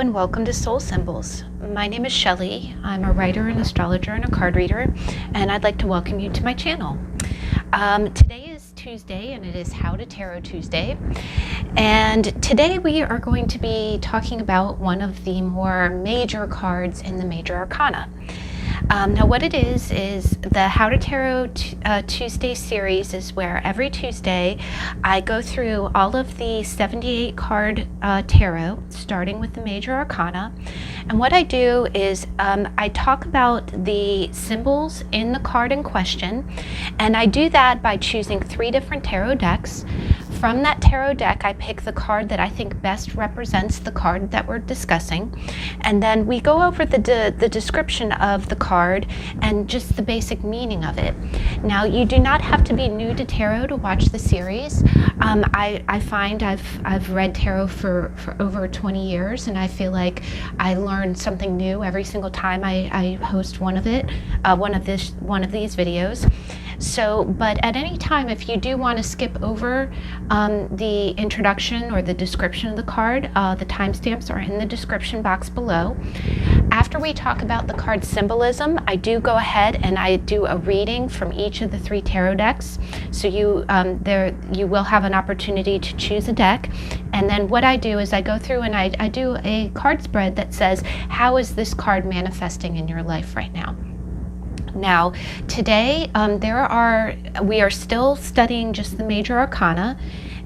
and welcome to Soul Symbols. My name is Shelley. I'm a writer, an astrologer, and a card reader, and I'd like to welcome you to my channel. Today is Tuesday, and it is How to Tarot Tuesday. And today we are going to be talking about one of the more major cards in the Major Arcana. Now what it is the How to Tarot Tuesday series is where every Tuesday I go through all of the 78 card tarot, starting with the Major Arcana. And what I do is I talk about the symbols in the card in question, and I do that by choosing 3 different tarot decks. From that tarot deck, I pick the card that I think best represents the card that we're discussing. And then we go over the description of the card and just the basic meaning of it. Now, you do not have to be new to tarot to watch the series. I find I've read tarot for over 20 years, and I feel like I learn something new every single time I host one of these videos. So, but at any time, if you do want to skip over the introduction or the description of the card, the timestamps are in the description box below. After we talk about the card symbolism, I do go ahead and I do a reading from each of the 3 tarot decks. So you will have an opportunity to choose a deck. And then what I do is I go through and I do a card spread that says, how is this card manifesting in your life right now? Now, today we are still studying just the Major Arcana,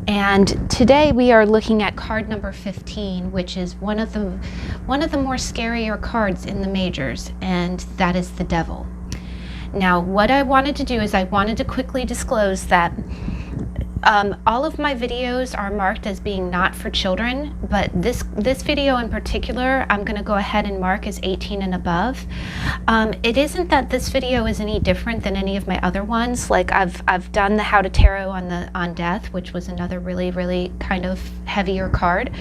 and today we are looking at card number 15, which is one of the more scarier cards in the majors, and that is the Devil. Now, what I wanted to do is I wanted to quickly disclose that all of my videos are marked as being not for children, but this video in particular, I'm going to go ahead and mark as 18 and above. It isn't that this video is any different than any of my other ones. Like I've done the How to Tarot on Death, which was another really kind of heavier card.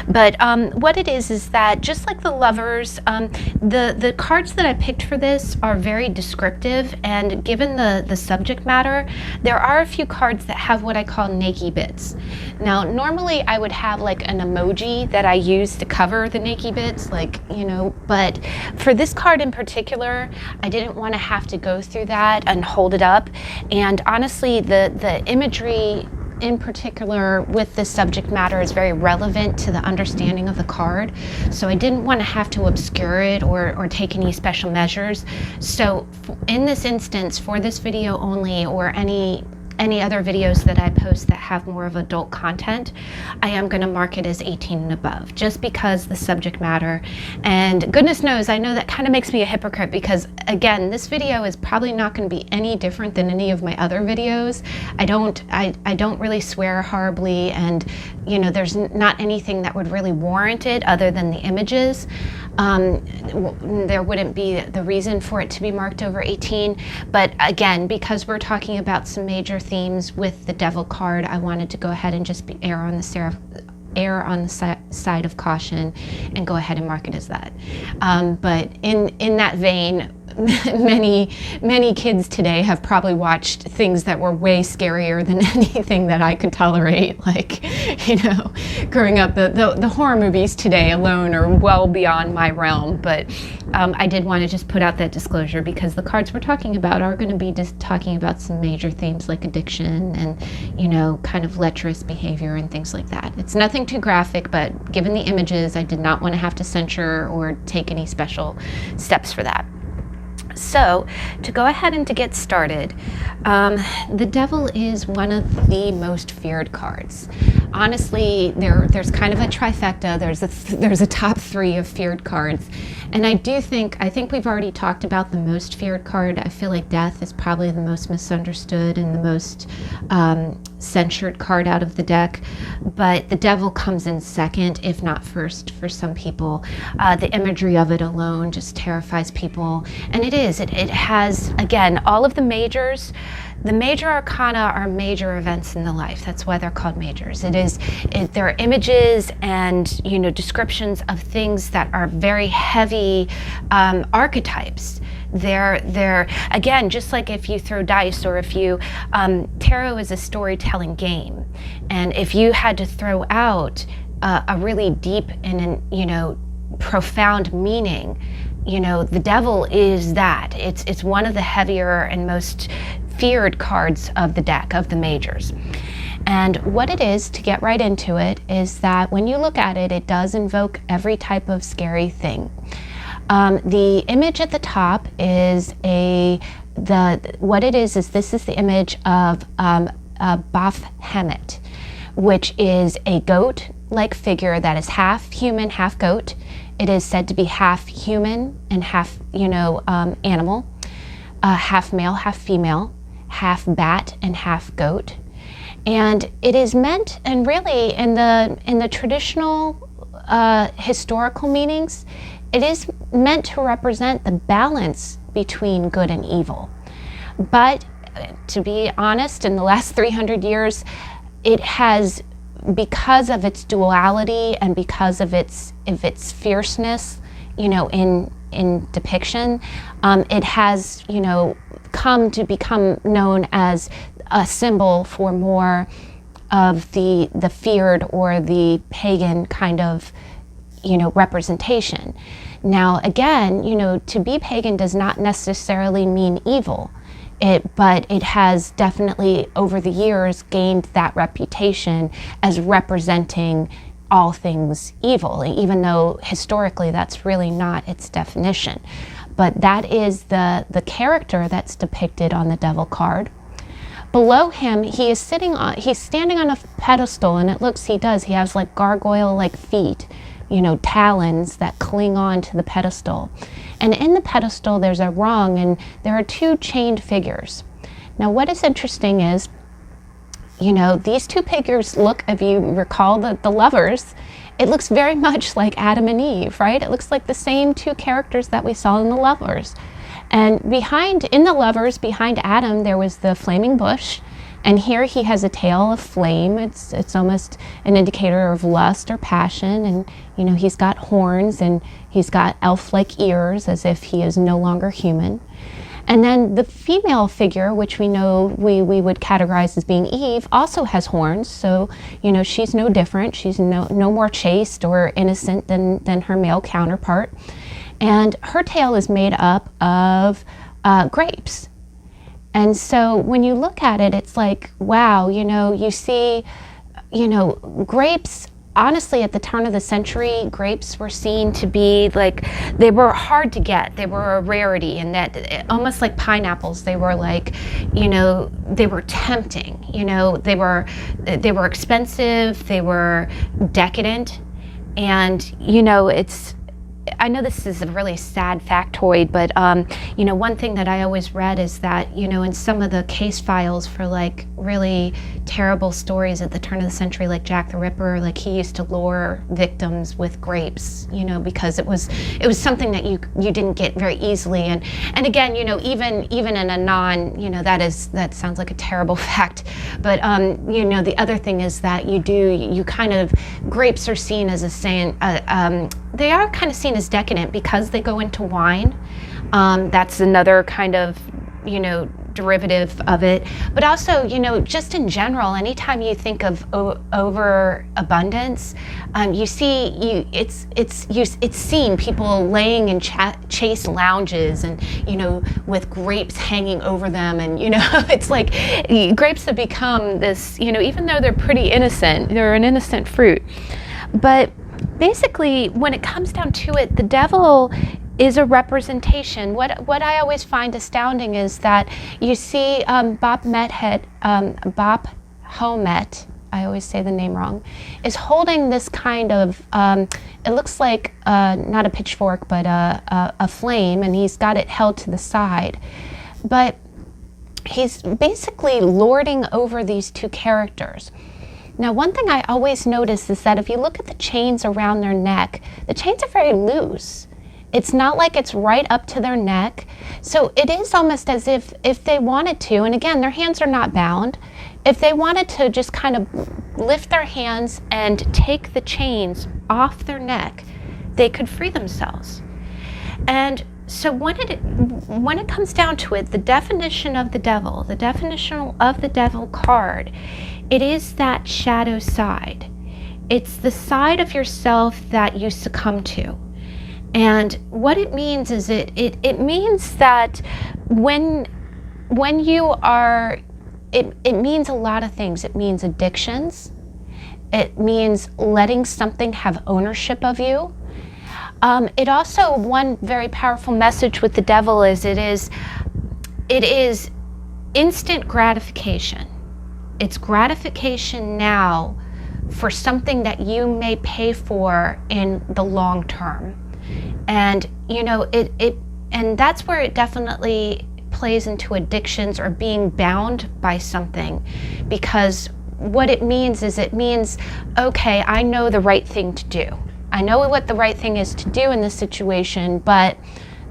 But what it is that just like the Lovers, the cards that I picked for this are very descriptive, and given the subject matter, there are a few cards that have what I call naked bits. Now, normally I would have like an emoji that I use to cover the naked bits, like, you know, but for this card in particular, I didn't want to have to go through that and hold it up. And honestly, the imagery in particular with this subject matter is very relevant to the understanding of the card. So I didn't want to have to obscure it or take any special measures. So in this instance, for this video only, or any other videos that I post that have more of adult content, I am going to mark it as 18 and above, just because the subject matter. And goodness knows, I know that kind of makes me a hypocrite, because again, this video is probably not going to be any different than any of my other videos. I don't really swear horribly, and you know, there's not anything that would really warrant it other than the images. There wouldn't be the reason for it to be marked over 18, but again, because we're talking about some major themes with the Devil card, I wanted to go ahead and just err on the side of caution and go ahead and mark it as that. But in that vein, many kids today have probably watched things that were way scarier than anything that I could tolerate. Like, you know, growing up, the horror movies today alone are well beyond my realm. But I did want to just put out that disclosure, because the cards we're talking about are going to be just talking about some major themes like addiction and, you know, kind of lecherous behavior and things like that. It's nothing too graphic, but given the images, I did not want to have to censure or take any special steps for that. So, to go ahead and to get started, the Devil is one of the most feared cards. Honestly, there's kind of a trifecta. There's a top 3 of feared cards, and I think we've already talked about the most feared card. I feel like Death is probably the most misunderstood and the most censured card out of the deck, but the Devil comes in second, if not first, for some people. The imagery of it alone just terrifies people, and it has, again, all of the majors. The Major Arcana are major events in the life. That's why they're called majors. There are images and, you know, descriptions of things that are very heavy archetypes. They're again, just like if you throw dice, or if you tarot is a storytelling game, and if you had to throw out a really deep and, you know, profound meaning. You know, the devil is that. It's one of the heavier and most feared cards of the deck, of the majors. And what it is, to get right into it, is that when you look at it, it does invoke every type of scary thing. The image at the top is what it is this is the image of Baphomet, which is a goat-like figure that is half human, half goat. It is said to be half human and half, animal, half male, half female, half bat and half goat. And it is meant, and really in the traditional historical meanings, it is meant to represent the balance between good and evil. But to be honest, in the last 300 years, it has, because of its duality and because of its fierceness, in depiction, it has, come to become known as a symbol for more of the feared or the pagan kind of, representation. Now, again, to be pagan does not necessarily mean evil. But it has definitely over the years gained that reputation as representing all things evil, even though historically that's really not its definition. But that is the character that's depicted on the devil card. Below him, he's standing on a pedestal, and he has like gargoyle-like feet, talons that cling on to the pedestal. And in the pedestal, there's a rung, and there are two chained figures. Now, what is interesting is, these two figures look, if you recall the lovers, it looks very much like Adam and Eve, right? It looks like the same two characters that we saw in the lovers. And in the lovers, behind Adam, there was the flaming bush. And here he has a tail of flame. It's almost an indicator of lust or passion. And, he's got horns and he's got elf-like ears as if he is no longer human. And then the female figure, which we know we would categorize as being Eve, also has horns. So, she's no different. She's no more chaste or innocent than her male counterpart. And her tail is made up of grapes. And so when you look at it, it's like, wow, you see, grapes, honestly, at the turn of the century, grapes were seen to be like, they were hard to get. They were a rarity, and that almost like pineapples, they were like, they were tempting, they were expensive, they were decadent. And, I know this is a really sad factoid, but one thing that I always read is that in some of the case files for like really terrible stories at the turn of the century, like Jack the Ripper, like he used to lure victims with grapes, because it was something that you didn't get very easily, and again, even in a non, that sounds like a terrible fact, but the other thing is that you kind of, grapes are seen as they are kind of seen as decadent because they go into wine. That's another kind of, derivative of it. But also, just in general, anytime you think of overabundance, you see, it's seen people laying in chaste lounges and, with grapes hanging over them. And, it's like grapes have become this, even though they're pretty innocent, they're an innocent fruit. But basically, when it comes down to it, the devil is a representation. What I always find astounding is that you see Baphomet, I always say the name wrong, is holding this kind of, it looks like not a pitchfork, but a flame, and he's got it held to the side. But he's basically lording over these two characters. Now, one thing I always notice is that if you look at the chains around their neck, the chains are very loose. It's not like it's right up to their neck. So it is almost as if they wanted to, and again, their hands are not bound, if they wanted to just kind of lift their hands and take the chains off their neck, they could free themselves. And so when it comes down to it, the definition of the devil card, it is that shadow side. It's the side of yourself that you succumb to. And what it means is it means that when you are, it means a lot of things. It means addictions. It means letting something have ownership of you. It also, one very powerful message with the devil is it is instant gratification. It's gratification now for something that you may pay for in the long term. And and that's where it definitely plays into addictions or being bound by something, because what it means is okay, I know the right thing to do. I know what the right thing is to do in this situation, but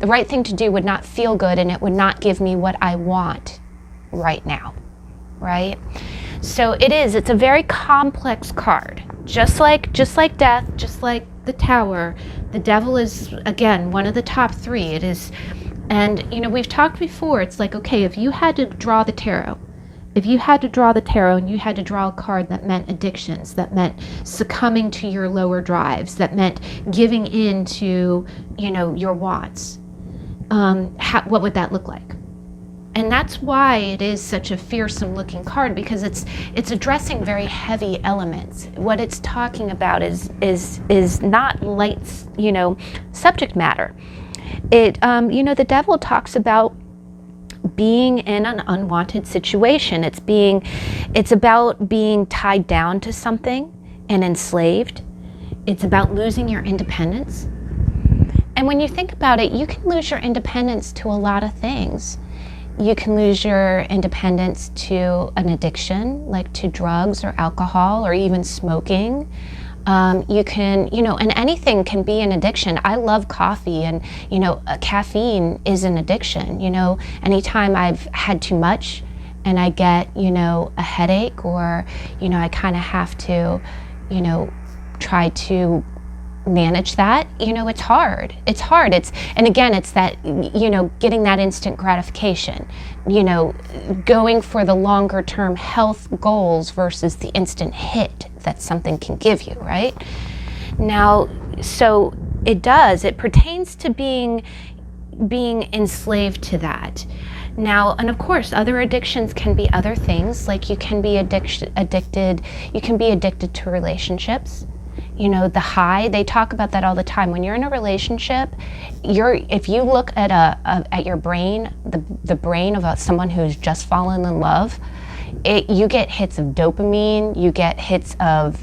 the right thing to do would not feel good and it would not give me what I want right now, right? So it's a very complex card. Just like death, just like the Tower, the devil is, again, one of the top three. It is, and we've talked before, it's like, okay, if you had to draw the tarot and you had to draw a card that meant addictions, that meant succumbing to your lower drives, that meant giving in to, your wants, what would that look like? And that's why it is such a fearsome looking card, because it's addressing very heavy elements. What it's talking about is not light, subject matter. The devil talks about being in an unwanted situation. It's about being tied down to something and enslaved. It's about losing your independence. And when you think about it, you can lose your independence to a lot of things. You can lose your independence to an addiction, like to drugs or alcohol or even smoking. You can, and anything can be an addiction. I love coffee, and, caffeine is an addiction. Anytime I've had too much and I get, a headache, or, I kind of have to, try to manage that, it's hard. And again, it's that, getting that instant gratification, going for the longer term health goals versus the instant hit that something can give you, right? Now, so it pertains to being enslaved to that. Now, and of course, other addictions can be other things, like you can be addicted to relationships. The high, they talk about that all the time. When you're in a relationship, if you look at your brain, the brain of someone who's just fallen in love, you get hits of dopamine, you get hits of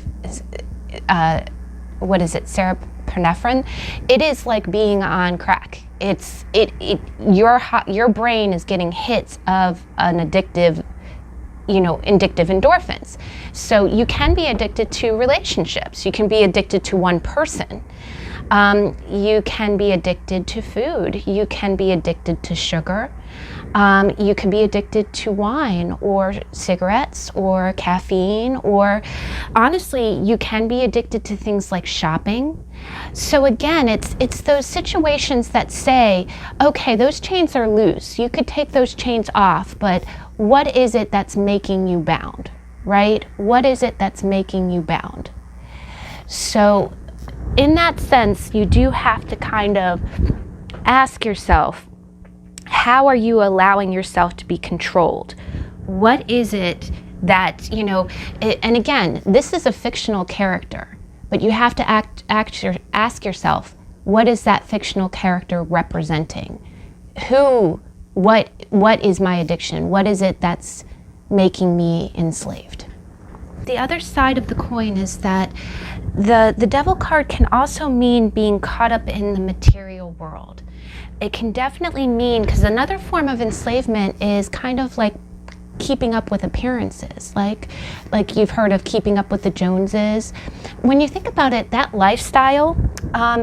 serapinephrine. It is like being on crack. Your brain is getting hits of an addictive endorphins. So you can be addicted to relationships. You can be addicted to one person. You can be addicted to food. You can be addicted to sugar. You can be addicted to wine or cigarettes or caffeine, or honestly, you can be addicted to things like shopping. So again, it's those situations that say, okay, those chains are loose. You could take those chains off, but what is it that's making you bound, right? What is it that's making you bound? So in that sense, you do have to kind of ask yourself, how are you allowing yourself to be controlled? What is it that, and again, this is a fictional character, but you have to ask yourself, what is that fictional character representing? What is my addiction? What is it that's making me enslaved? The other side of the coin is that the devil card can also mean being caught up in the material world. It can definitely mean, because another form of enslavement is kind of like keeping up with appearances, like you've heard of keeping up with the Joneses. When you think about it, that lifestyle,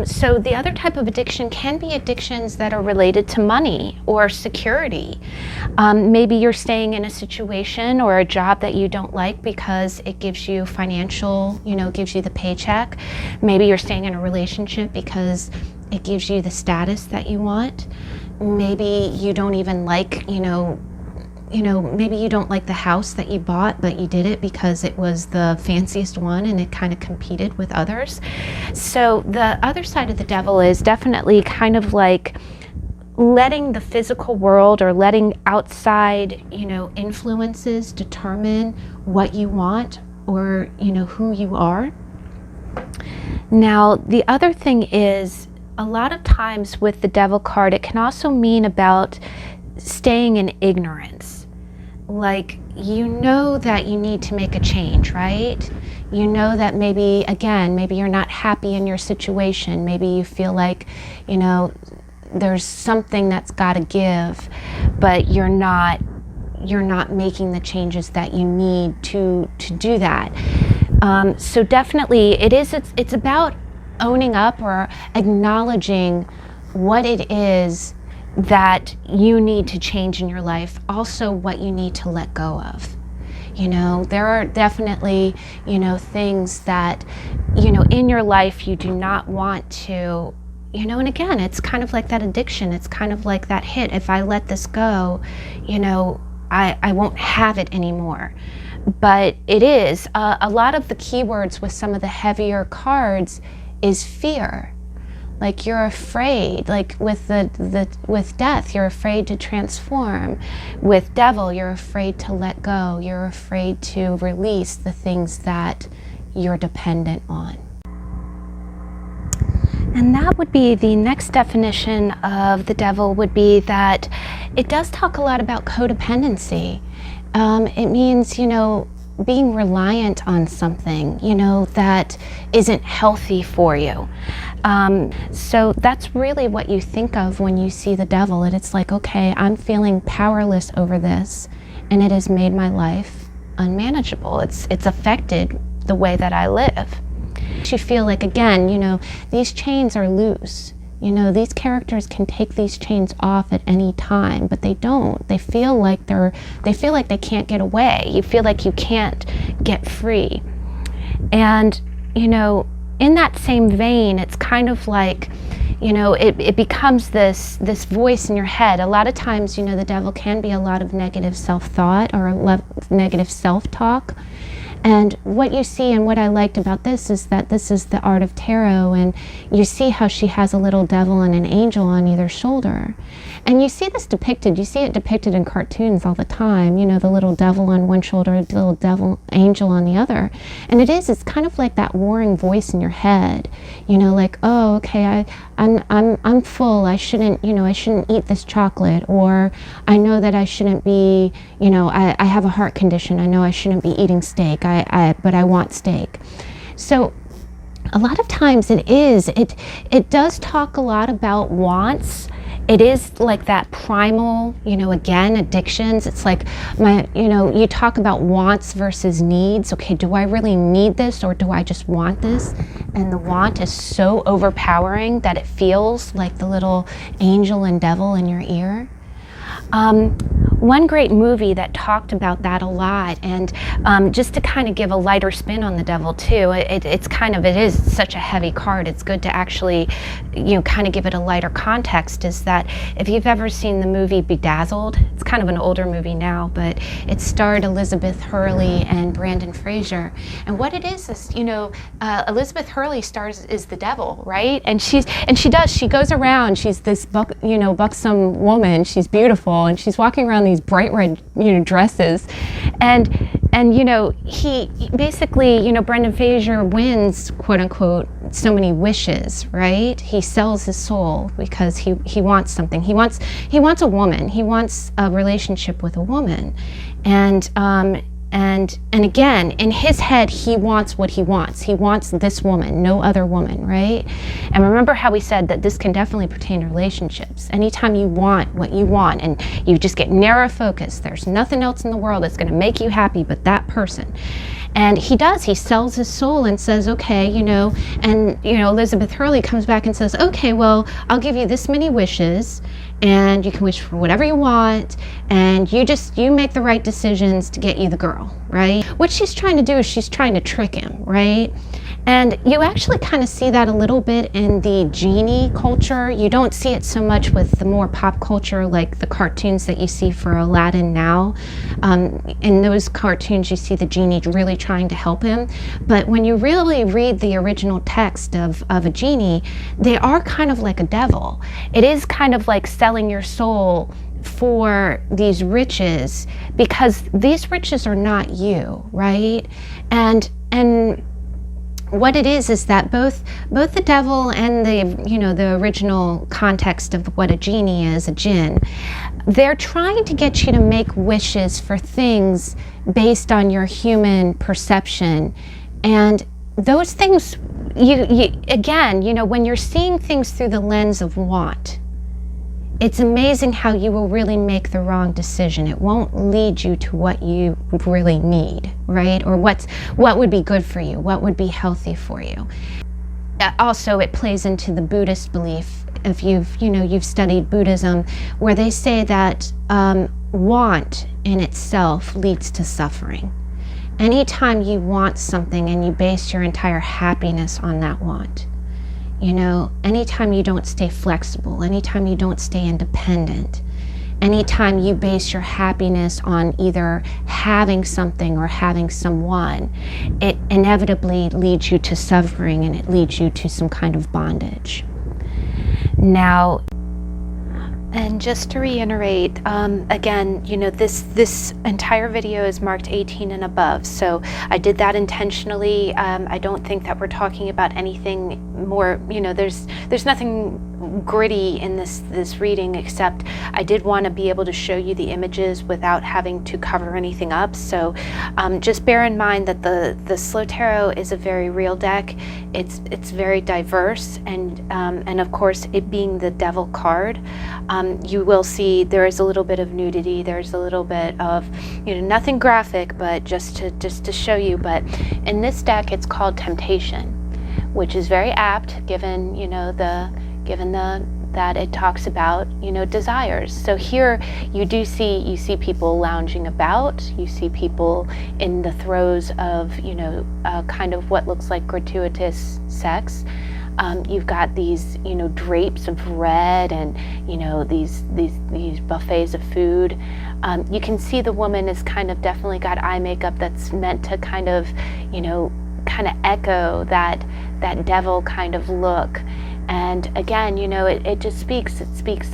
so the other type of addiction can be addictions that are related to money or security. Maybe you're staying in a situation or a job that you don't like because it gives you financial, gives you the paycheck. Maybe you're staying in a relationship because it gives you the status that you want. Maybe you don't even like, maybe you don't like the house that you bought, but you did it because it was the fanciest one and it kind of competed with others. So the other side of the devil is definitely kind of like letting the physical world or letting outside, influences determine what you want or, who you are. Now, the other thing is, a lot of times with the devil card, it can also mean about staying in ignorance. Like, that you need to make a change, right? That maybe you're not happy in your situation. Maybe you feel like, there's something that's got to give, but you're not making the changes that you need to do that. So definitely it's about owning up or acknowledging what it is that you need to change in your life, also what you need to let go of. There are definitely, things that, in your life you do not want to, and again, it's kind of like that addiction. It's kind of like that hit. If I let this go, I won't have it anymore. But it is, a lot of the keywords with some of the heavier cards is fear. Like, you're afraid, like with with death, you're afraid to transform. With devil, you're afraid to let go. You're afraid to release the things that you're dependent on. And that would be the next definition of the devil, would be that it does talk a lot about codependency. It means, being reliant on something, that isn't healthy for you. So that's really what you think of when you see the devil. And it's like, okay, I'm feeling powerless over this, and it has made my life unmanageable. It's affected the way that I live. You feel like, again, these chains are loose. These characters can take these chains off at any time, but they don't. They feel like they can't get away. You feel like you can't get free. And, in that same vein, it's kind of like, it becomes this voice in your head. A lot of times, the devil can be a lot of negative self-thought or negative self-talk. And what you see, and what I liked about this, is that this is the art of tarot, and you see how she has a little devil and an angel on either shoulder. And you see this depicted, you see it depicted in cartoons all the time, the little devil on one shoulder, the little devil angel on the other. And it's kind of like that warring voice in your head, like, oh, okay, I'm full, I shouldn't eat this chocolate, or I know that I shouldn't be, I have a heart condition, I know I shouldn't be eating steak, but I want steak. So a lot of times it does talk a lot about wants. It is like that primal, again, addictions. It's like you talk about wants versus needs. Okay, do I really need this, or do I just want this? And the want is so overpowering that it feels like the little angel and devil in your ear. One great movie that talked about that a lot, and just to kind of give a lighter spin on the devil too, it is such a heavy card. It's good to actually, kind of give it a lighter context, is that if you've ever seen the movie Bedazzled, it's kind of an older movie now, but it starred Elizabeth Hurley and Brandon Fraser. And what it is, Elizabeth Hurley stars is the devil, right? And she goes around, she's this buxom woman, she's beautiful, and she's walking around these bright red, dresses, and he basically, Brendan Fraser wins, quote unquote, so many wishes, right? He sells his soul because he wants something. He wants a woman. He wants a relationship with a woman, and again, in his head, he wants what he wants. He wants this woman, no other woman, right? And remember how we said that this can definitely pertain to relationships. Anytime you want what you want and you just get narrow focus, there's nothing else in the world that's going to make you happy but that person. And he sells his soul and says, okay, Elizabeth Hurley comes back and says, okay, well, I'll give you this many wishes, and you can wish for whatever you want, and you make the right decisions to get you the girl, right? What she's trying to do is she's trying to trick him, right? And you actually kind of see that a little bit in the genie culture. You don't see it so much with the more pop culture, like the cartoons that you see for Aladdin now. In those cartoons, you see the genie really trying to help him. But when you really read the original text of a genie, they are kind of like a devil. It is kind of like selling your soul for these riches, because these riches are not you, right? And what it is that both the devil and the original context of what a genie is, a jinn, they're trying to get you to make wishes for things based on your human perception. And those things, again, when you're seeing things through the lens of want, it's amazing how you will really make the wrong decision. It won't lead you to what you really need, right? Or what would be good for you, what would be healthy for you. Also, it plays into the Buddhist belief. If you've studied Buddhism, where they say that want in itself leads to suffering. Anytime you want something and you base your entire happiness on that want, anytime you don't stay flexible, anytime you don't stay independent, anytime you base your happiness on either having something or having someone, it inevitably leads you to suffering, and it leads you to some kind of bondage. Now, and just to reiterate, again, this entire video is marked 18 and above, so I did that intentionally. I don't think that we're talking about anything more, there's nothing gritty in this reading, except I did want to be able to show you the images without having to cover anything up. So just bear in mind that the Slow Tarot is a very real deck. It's very diverse, and of course, it being the Devil card, you will see there is a little bit of nudity. There's a little bit of nothing graphic, but just to show you. But in this deck, it's called Temptation, which is very apt given that it talks about desires. So here you see people lounging about, you see people in the throes of kind of what looks like gratuitous sex. You've got these drapes of red and these buffets of food. You can see the woman is kind of definitely got eye makeup that's meant to kind of echo that devil kind of look. And again, it just speaks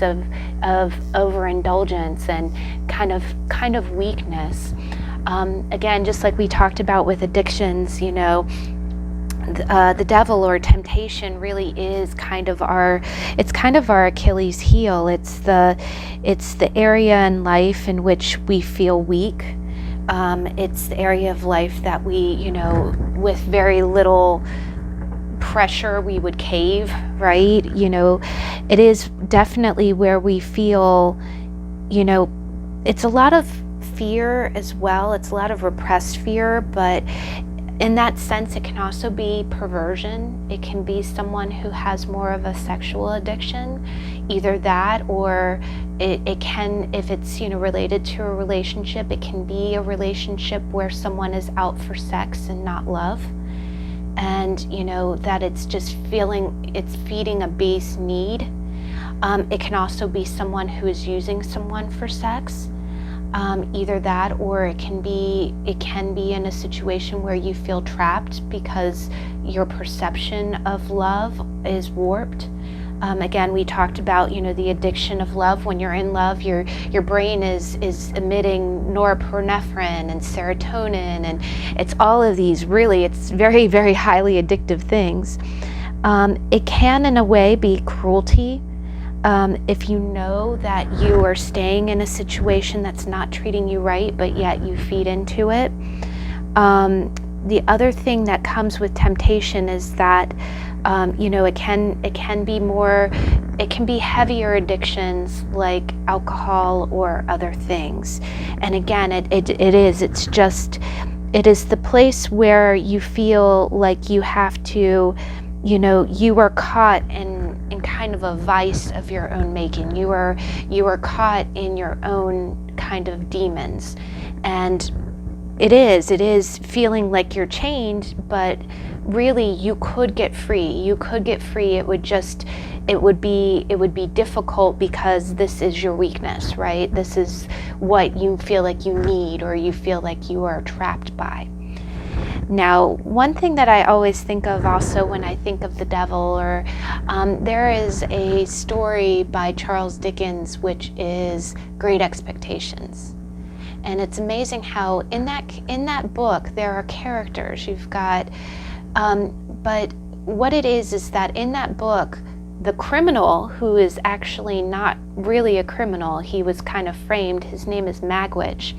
of overindulgence and kind of weakness. Again, just like we talked about with addictions, the devil or temptation really is kind of our Achilles heel. It's the area in life in which we feel weak. It's the area of life that we, with very little pressure, we would cave, right? It is definitely where we feel, it's a lot of fear as well. It's a lot of repressed fear, but in that sense, it can also be perversion. It can be someone who has more of a sexual addiction, either that, or it can, if it's related to a relationship, it can be a relationship where someone is out for sex and not love. And that it's just it's feeding a base need. It can also be someone who is using someone for sex, either that, or it can be in a situation where you feel trapped because your perception of love is warped. Again, we talked about the addiction of love. When you're in love, your brain is emitting norepinephrine and serotonin, and it's all of these it's very, very highly addictive things. It can in a way be cruelty. If you know that you are staying in a situation that's not treating you right, but yet you feed into it. The other thing that comes with temptation is that it can be heavier addictions like alcohol or other things. And again, it is the place where you feel like you have to, you are caught in kind of a vice of your own making. You are caught in your own kind of demons. And it is feeling like you're chained, but really you could get free. It would be difficult because this is your weakness, right? This is what you feel like you need, or you feel like you are trapped by. Now, one thing that I always think of also when I think of the devil, or there is a story by Charles Dickens, which is Great Expectations. And it's amazing how in that book there are characters. You've got, but what it is that in that book, the criminal, who is actually not really a criminal, he was kind of framed, his name is Magwitch,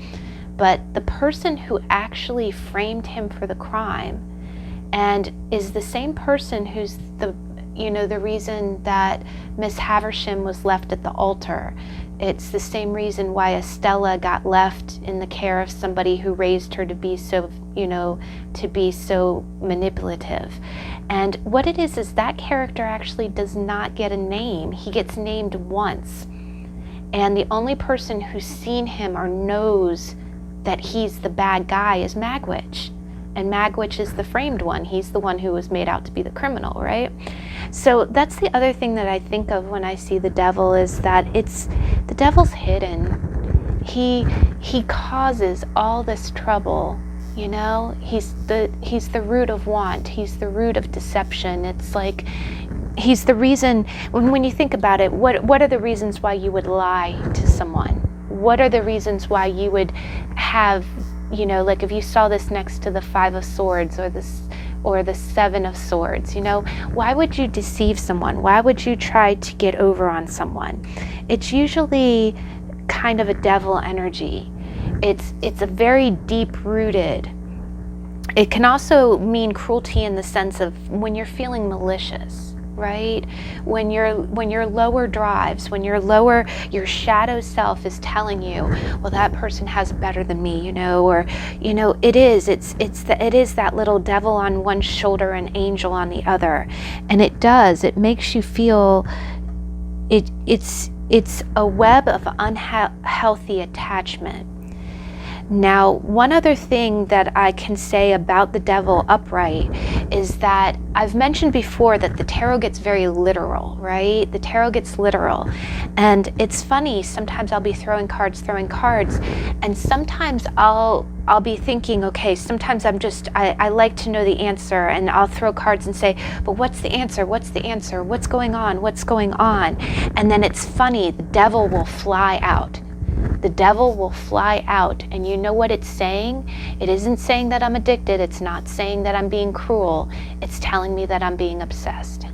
but the person who actually framed him for the crime and is the same person who's the reason that Miss Havisham was left at the altar. It's the same reason why Estella got left in the care of somebody who raised her to be so, manipulative. And what it is that character actually does not get a name. He gets named once. And the only person who's seen him or knows that he's the bad guy is Magwitch. And Magwitch is the framed one. He's the one who was made out to be the criminal, right? So that's the other thing that I think of when I see the devil, is that the devil's hidden. He causes all this trouble, He's the root of want. He's the root of deception. It's like he's the reason, when you think about it, what are the reasons why you would lie to someone? What are the reasons why you would have, like if you saw this next to the 5 of Swords or the 7 of Swords, why would you deceive someone? Why would you try to get over on someone? It's usually kind of a devil energy. It's a very deep-rooted. It can also mean cruelty in the sense of when you're feeling malicious, right? When your lower drives, your shadow self is telling you, well, that person has it better than me, it is that little devil on one shoulder and angel on the other. And it makes you feel it's a web of unhealthy attachment. Now, one other thing that I can say about the devil upright is that I've mentioned before that the tarot gets very literal, right? The tarot gets literal. And it's funny, sometimes I'll be throwing cards, and sometimes I'll be thinking, okay, sometimes I like to know the answer, and I'll throw cards and say, but what's the answer? What's going on? And then it's funny, the devil will fly out. And you know what it's saying? It isn't saying that I'm addicted. It's not saying that I'm being cruel. It's telling me that I'm being obsessed.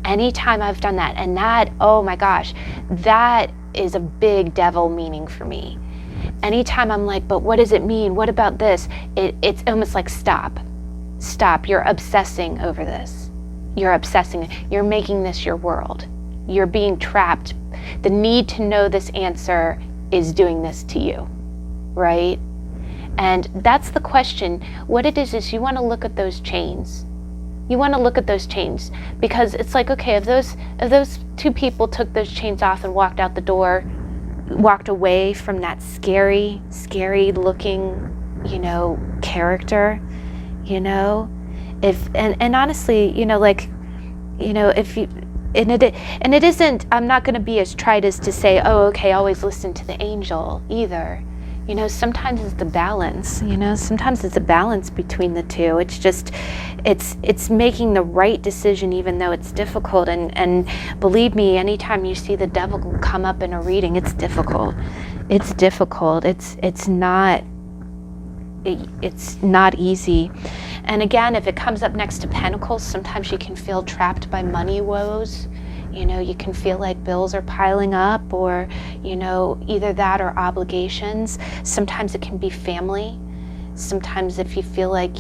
Anytime I've done that, and that, oh my gosh, that is a big devil meaning for me. Anytime I'm like, but what does it mean? What about this? It's almost like, stop, you're obsessing over this. You're making this your world. You're being trapped. The need to know this answer is doing this to you, right? And that's the question. What it is you want to look at those chains. Because it's like, okay, if those 2 people took those chains off and walked out the door, walked away from that scary looking, character, if, and honestly, if you, and it isn't, I'm not going to be as trite as to say, oh, okay, always listen to the angel either. Sometimes it's the balance, sometimes it's a balance between the two. It's just, it's making the right decision even though it's difficult. And believe me, anytime you see the devil come up in a reading, it's difficult. It's not easy. And again, if it comes up next to Pentacles, sometimes you can feel trapped by money woes. You can feel like bills are piling up, or, either that or obligations. Sometimes it can be family. Sometimes if you feel like,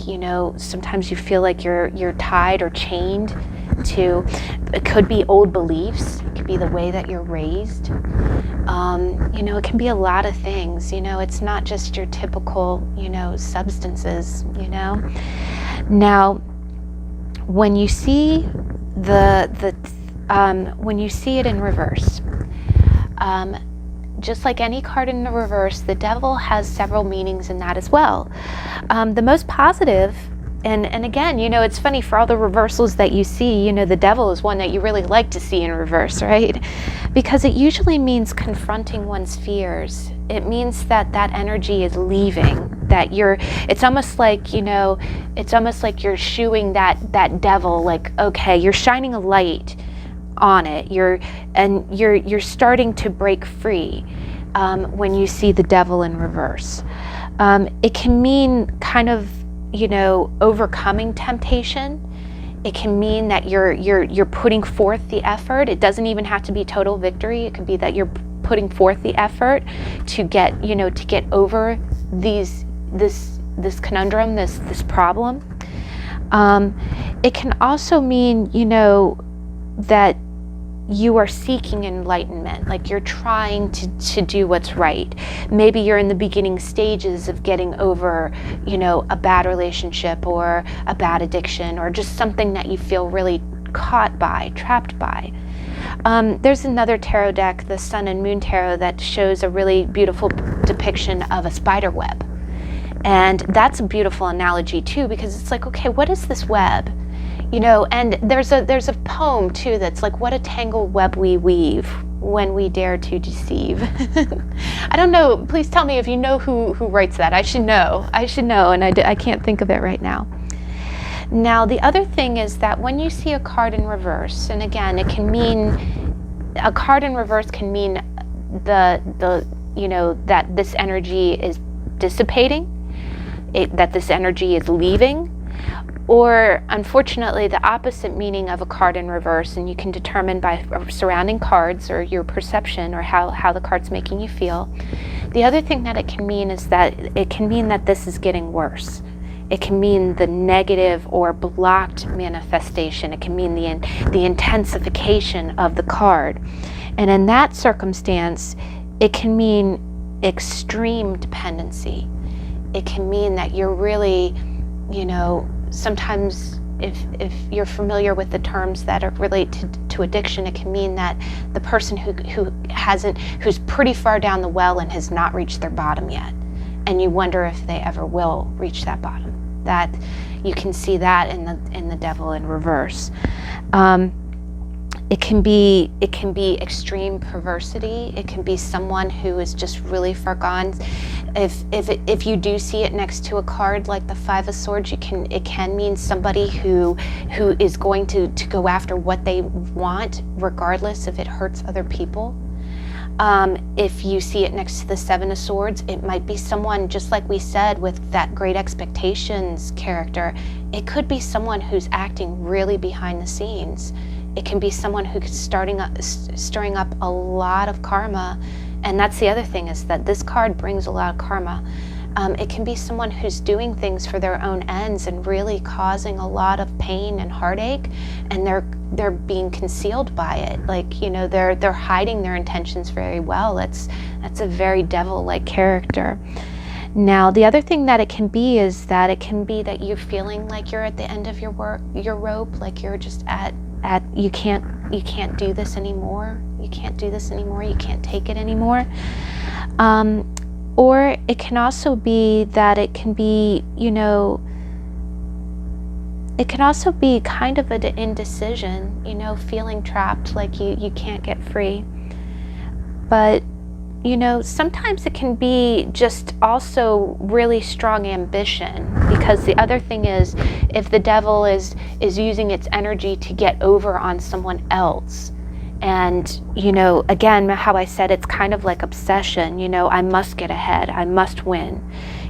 sometimes you feel like you're tied or chained to, it could be old beliefs. It could be the way that you're raised. It can be a lot of things. It's not just your typical, substances, Now, when you see when you see it in reverse, just like any card in the reverse, the Devil has several meanings in that as well. The most positive, and again, it's funny, for all the reversals that you see, the Devil is one that you really like to see in reverse, right? Because it usually means confronting one's fears. It means that energy is leaving, that it's almost like you're shooing that devil, like, okay, you're shining a light on it, you're starting to break free when you see the Devil in reverse. It can mean kind of overcoming temptation. It can mean that you're putting forth the effort. It doesn't even have to be total victory. It could be that you're putting forth the effort to get over this conundrum, this problem. It can also mean that you are seeking enlightenment, like you're trying to do what's right. Maybe you're in the beginning stages of getting over, a bad relationship or a bad addiction, or just something that you feel really trapped by. There's another tarot deck, the Sun and Moon Tarot, that shows a really beautiful depiction of a spider web. And that's a beautiful analogy too, because it's like, okay, what is this web? And there's a poem too that's like, what a tangled web we weave when we dare to deceive. I don't know, please tell me if you know who writes that. I should know, and I can't think of it right now. Now, the other thing is that when you see a card in reverse, and again, it can mean, a card in reverse can mean that this energy is dissipating, that this energy is leaving, or unfortunately the opposite meaning of a card in reverse, and you can determine by surrounding cards or your perception or how the card's making you feel. The other thing that it can mean is that it can mean that this is getting worse. It can mean the negative or blocked manifestation. It can mean the intensification of the card. And in that circumstance, it can mean extreme dependency. It can mean that you're really, sometimes if you're familiar with the terms that are related to addiction, it can mean that the person who's pretty far down the well and has not reached their bottom yet, and you wonder if they ever will reach that bottom. That you can see that in the Devil in reverse. It can be extreme perversity. It can be someone who is just really far gone. If you do see it next to a card like the Five of Swords, it can mean somebody who is going to go after what they want, regardless if it hurts other people. If you see it next to the Seven of Swords, it might be someone, just like we said with that Great Expectations character, it could be someone who's acting really behind the scenes. It can be someone who's stirring up a lot of karma. And that's the other thing, is that this card brings a lot of karma. It can be someone who's doing things for their own ends and really causing a lot of pain and heartache, and they're being concealed by it. Like, they're hiding their intentions very well. That's a very devil-like character. Now, the other thing that it can be is that it can be that you're feeling like you're at the end of your rope, like you're just at you can't do this anymore. You can't do this anymore. You can't take it anymore. Or it can also be that it can be, it can also be kind of an indecision, feeling trapped, like you can't get free. But, sometimes it can be just also really strong ambition, because the other thing is, if the Devil is using its energy to get over on someone else, and, again, how I said, it's kind of like obsession, I must get ahead, I must win.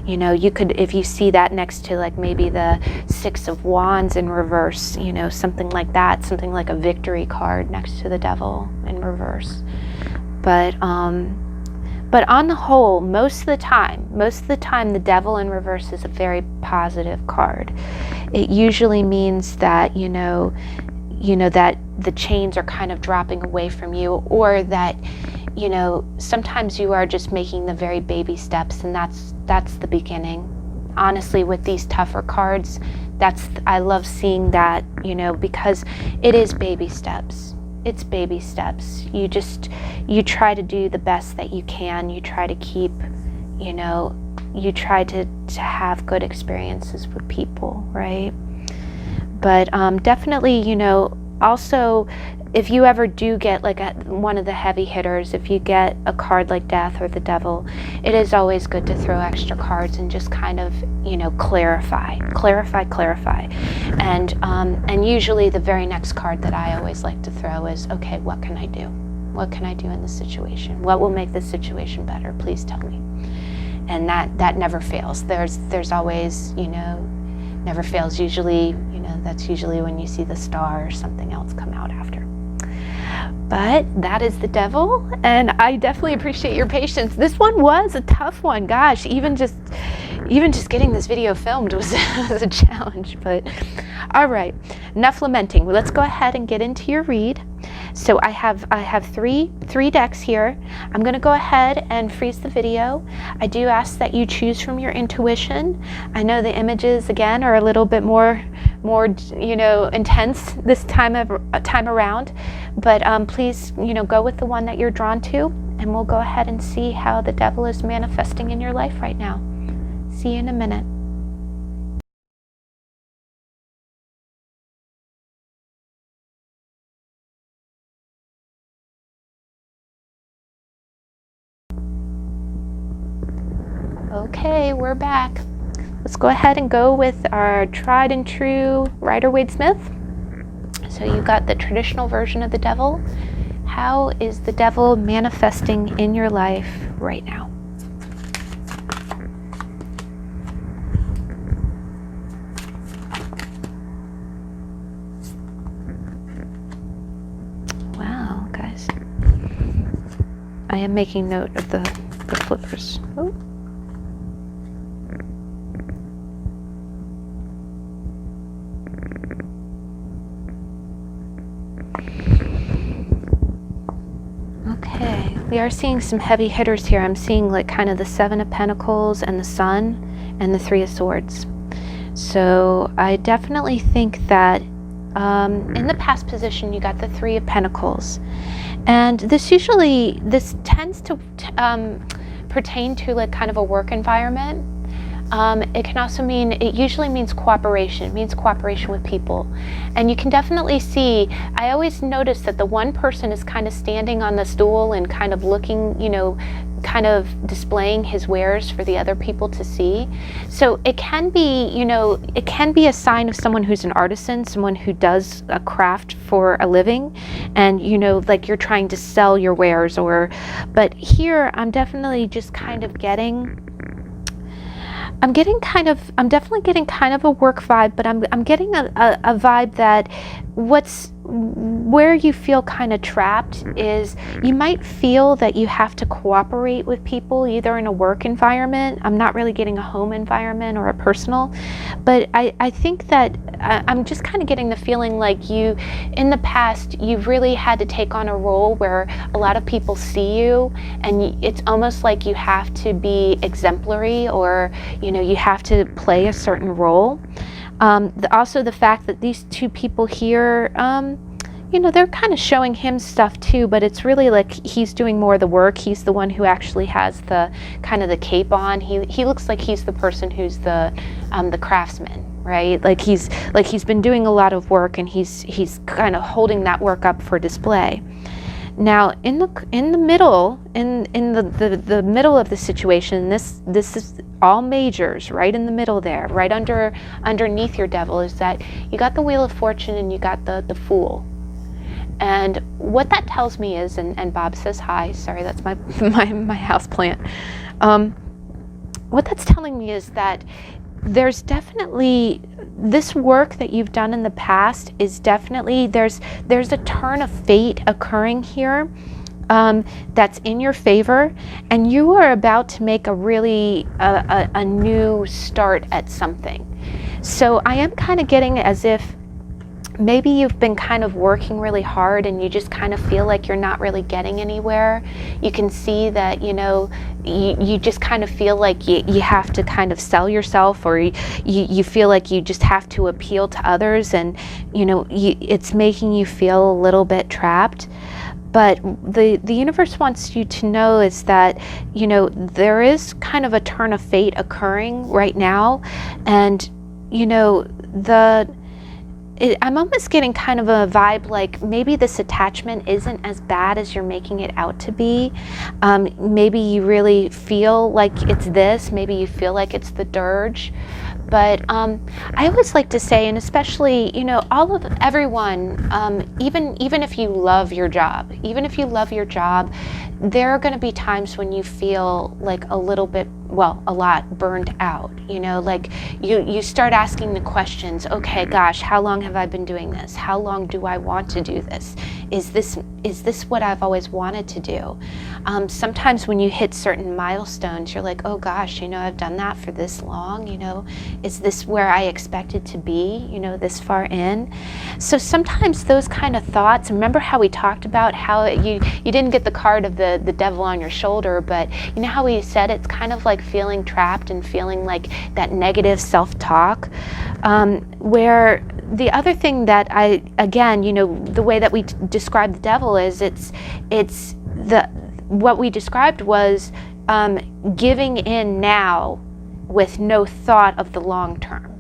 You could, if you see that next to like maybe the Six of Wands in reverse, something like that, something like a victory card next to the Devil in reverse. But on the whole, most of the time, the Devil in reverse is a very positive card. It usually means that, that the chains are kind of dropping away from you, or that, sometimes you are just making the very baby steps, and that's the beginning. Honestly, with these tougher cards, I love seeing that, because it is baby steps. it's baby steps. You try to do the best that you can. You try to keep, you try to have good experiences with people, right? But definitely, also, if you ever do get like one of the heavy hitters, if you get a card like Death or the Devil, it is always good to throw extra cards and just kind of, clarify. And usually the very next card that I always like to throw is, okay, what can I do? What can I do in this situation? What will make this situation better? Please tell me. And that never fails. There's always, never fails. Usually, that's usually when you see the star or something else come out after. But that is the Devil, and I definitely appreciate your patience. This one was a tough one. Gosh, even just getting this video filmed was a challenge. But all right, enough lamenting. Well, let's go ahead and get into your read. So I have three decks here. I'm going to go ahead and freeze the video. I do ask that you choose from your intuition. I know the images again are a little bit more intense this time around, but please go with the one that you're drawn to, and we'll go ahead and see how the Devil is manifesting in your life right now. See you in a minute. Okay, we're back. Let's go ahead and go with our tried and true Rider-Waite-Smith. So you got the traditional version of the Devil. How is the Devil manifesting in your life right now? Wow, guys. I am making note of the flippers. Oh. Okay, we are seeing some heavy hitters here. I'm seeing like kind of the Seven of Pentacles and the Sun and the Three of Swords. So I definitely think that in the past position you got the Three of Pentacles, and this tends to pertain to like kind of a work environment. It can also mean, it usually means cooperation. It means cooperation with people. And you can definitely see, I always notice that the one person is kind of standing on the stool and kind of looking, kind of displaying his wares for the other people to see. So it can be, it can be a sign of someone who's an artisan, someone who does a craft for a living, and like you're trying to sell your wares, but here I'm definitely just kind of I'm definitely getting kind of a work vibe, but I'm getting a vibe that where you feel kind of trapped is you might feel that you have to cooperate with people either in a work environment. I'm not really getting a home environment or a personal, but I think that I'm just kind of getting the feeling like in the past, you've really had to take on a role where a lot of people see you, and it's almost like you have to be exemplary, or you have to play a certain role. Also the fact that these two people here, they're kind of showing him stuff too, but it's really like he's doing more of the work. He's the one who actually has the kind of the cape on. He looks like he's the person who's the craftsman, right? Like he's been doing a lot of work, and he's kind of holding that work up for display. Now in the middle, in the middle of the situation, this is all majors, right in the middle there, right underneath your Devil, is that you got the Wheel of Fortune and you got the Fool. And what that tells me is, and Bob says hi, sorry, that's my house plant. What that's telling me is that there's definitely this work that you've done in the past is definitely, there's a turn of fate occurring here that's in your favor, and you are about to make a really a new start at something. So I am kind of getting as if maybe you've been kind of working really hard and you just kind of feel like you're not really getting anywhere. You can see that, you know, you just kind of feel like you have to kind of sell yourself, or you feel like you just have to appeal to others, and, you know, it's making you feel a little bit trapped. But the universe wants you to know is that, you know, there is kind of a turn of fate occurring right now. And, you know, I'm almost getting kind of a vibe like maybe this attachment isn't as bad as you're making it out to be. Maybe you really feel like it's this, maybe you feel like it's the dirge. But I always like to say, and especially, you know, everyone, even if you love your job, there are going to be times when you feel like a lot burned out. You know, like you start asking the questions, okay, gosh, how long have I been doing this? How long do I want to do this? Is this what I've always wanted to do? Sometimes when you hit certain milestones, you're like, oh gosh, you know, I've done that for this long, you know, is this where I expected to be, you know, this far in? So sometimes those kind of thoughts, remember how we talked about how you didn't get the card of the devil on your shoulder, but you know how we said it's kind of like feeling trapped and feeling like that negative self-talk, where the other thing that again, you know, the way that we describe the devil is what we described was giving in now with no thought of the long term.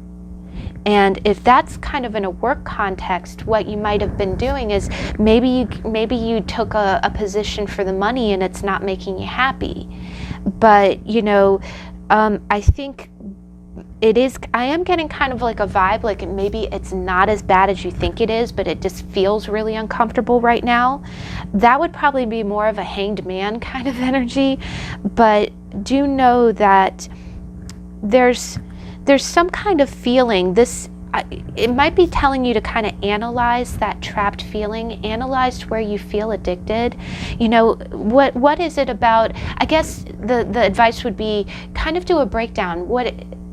And if that's kind of in a work context, what you might have been doing is maybe you took a position for the money and it's not making you happy. But, you know, I think I am getting kind of like a vibe, like maybe it's not as bad as you think it is, but it just feels really uncomfortable right now. That would probably be more of a hanged man kind of energy. But do know that there's some kind of feeling. It might be telling you to kind of analyze that trapped feeling, analyze where you feel addicted. You know, what is it about? I guess the advice would be kind of do a breakdown.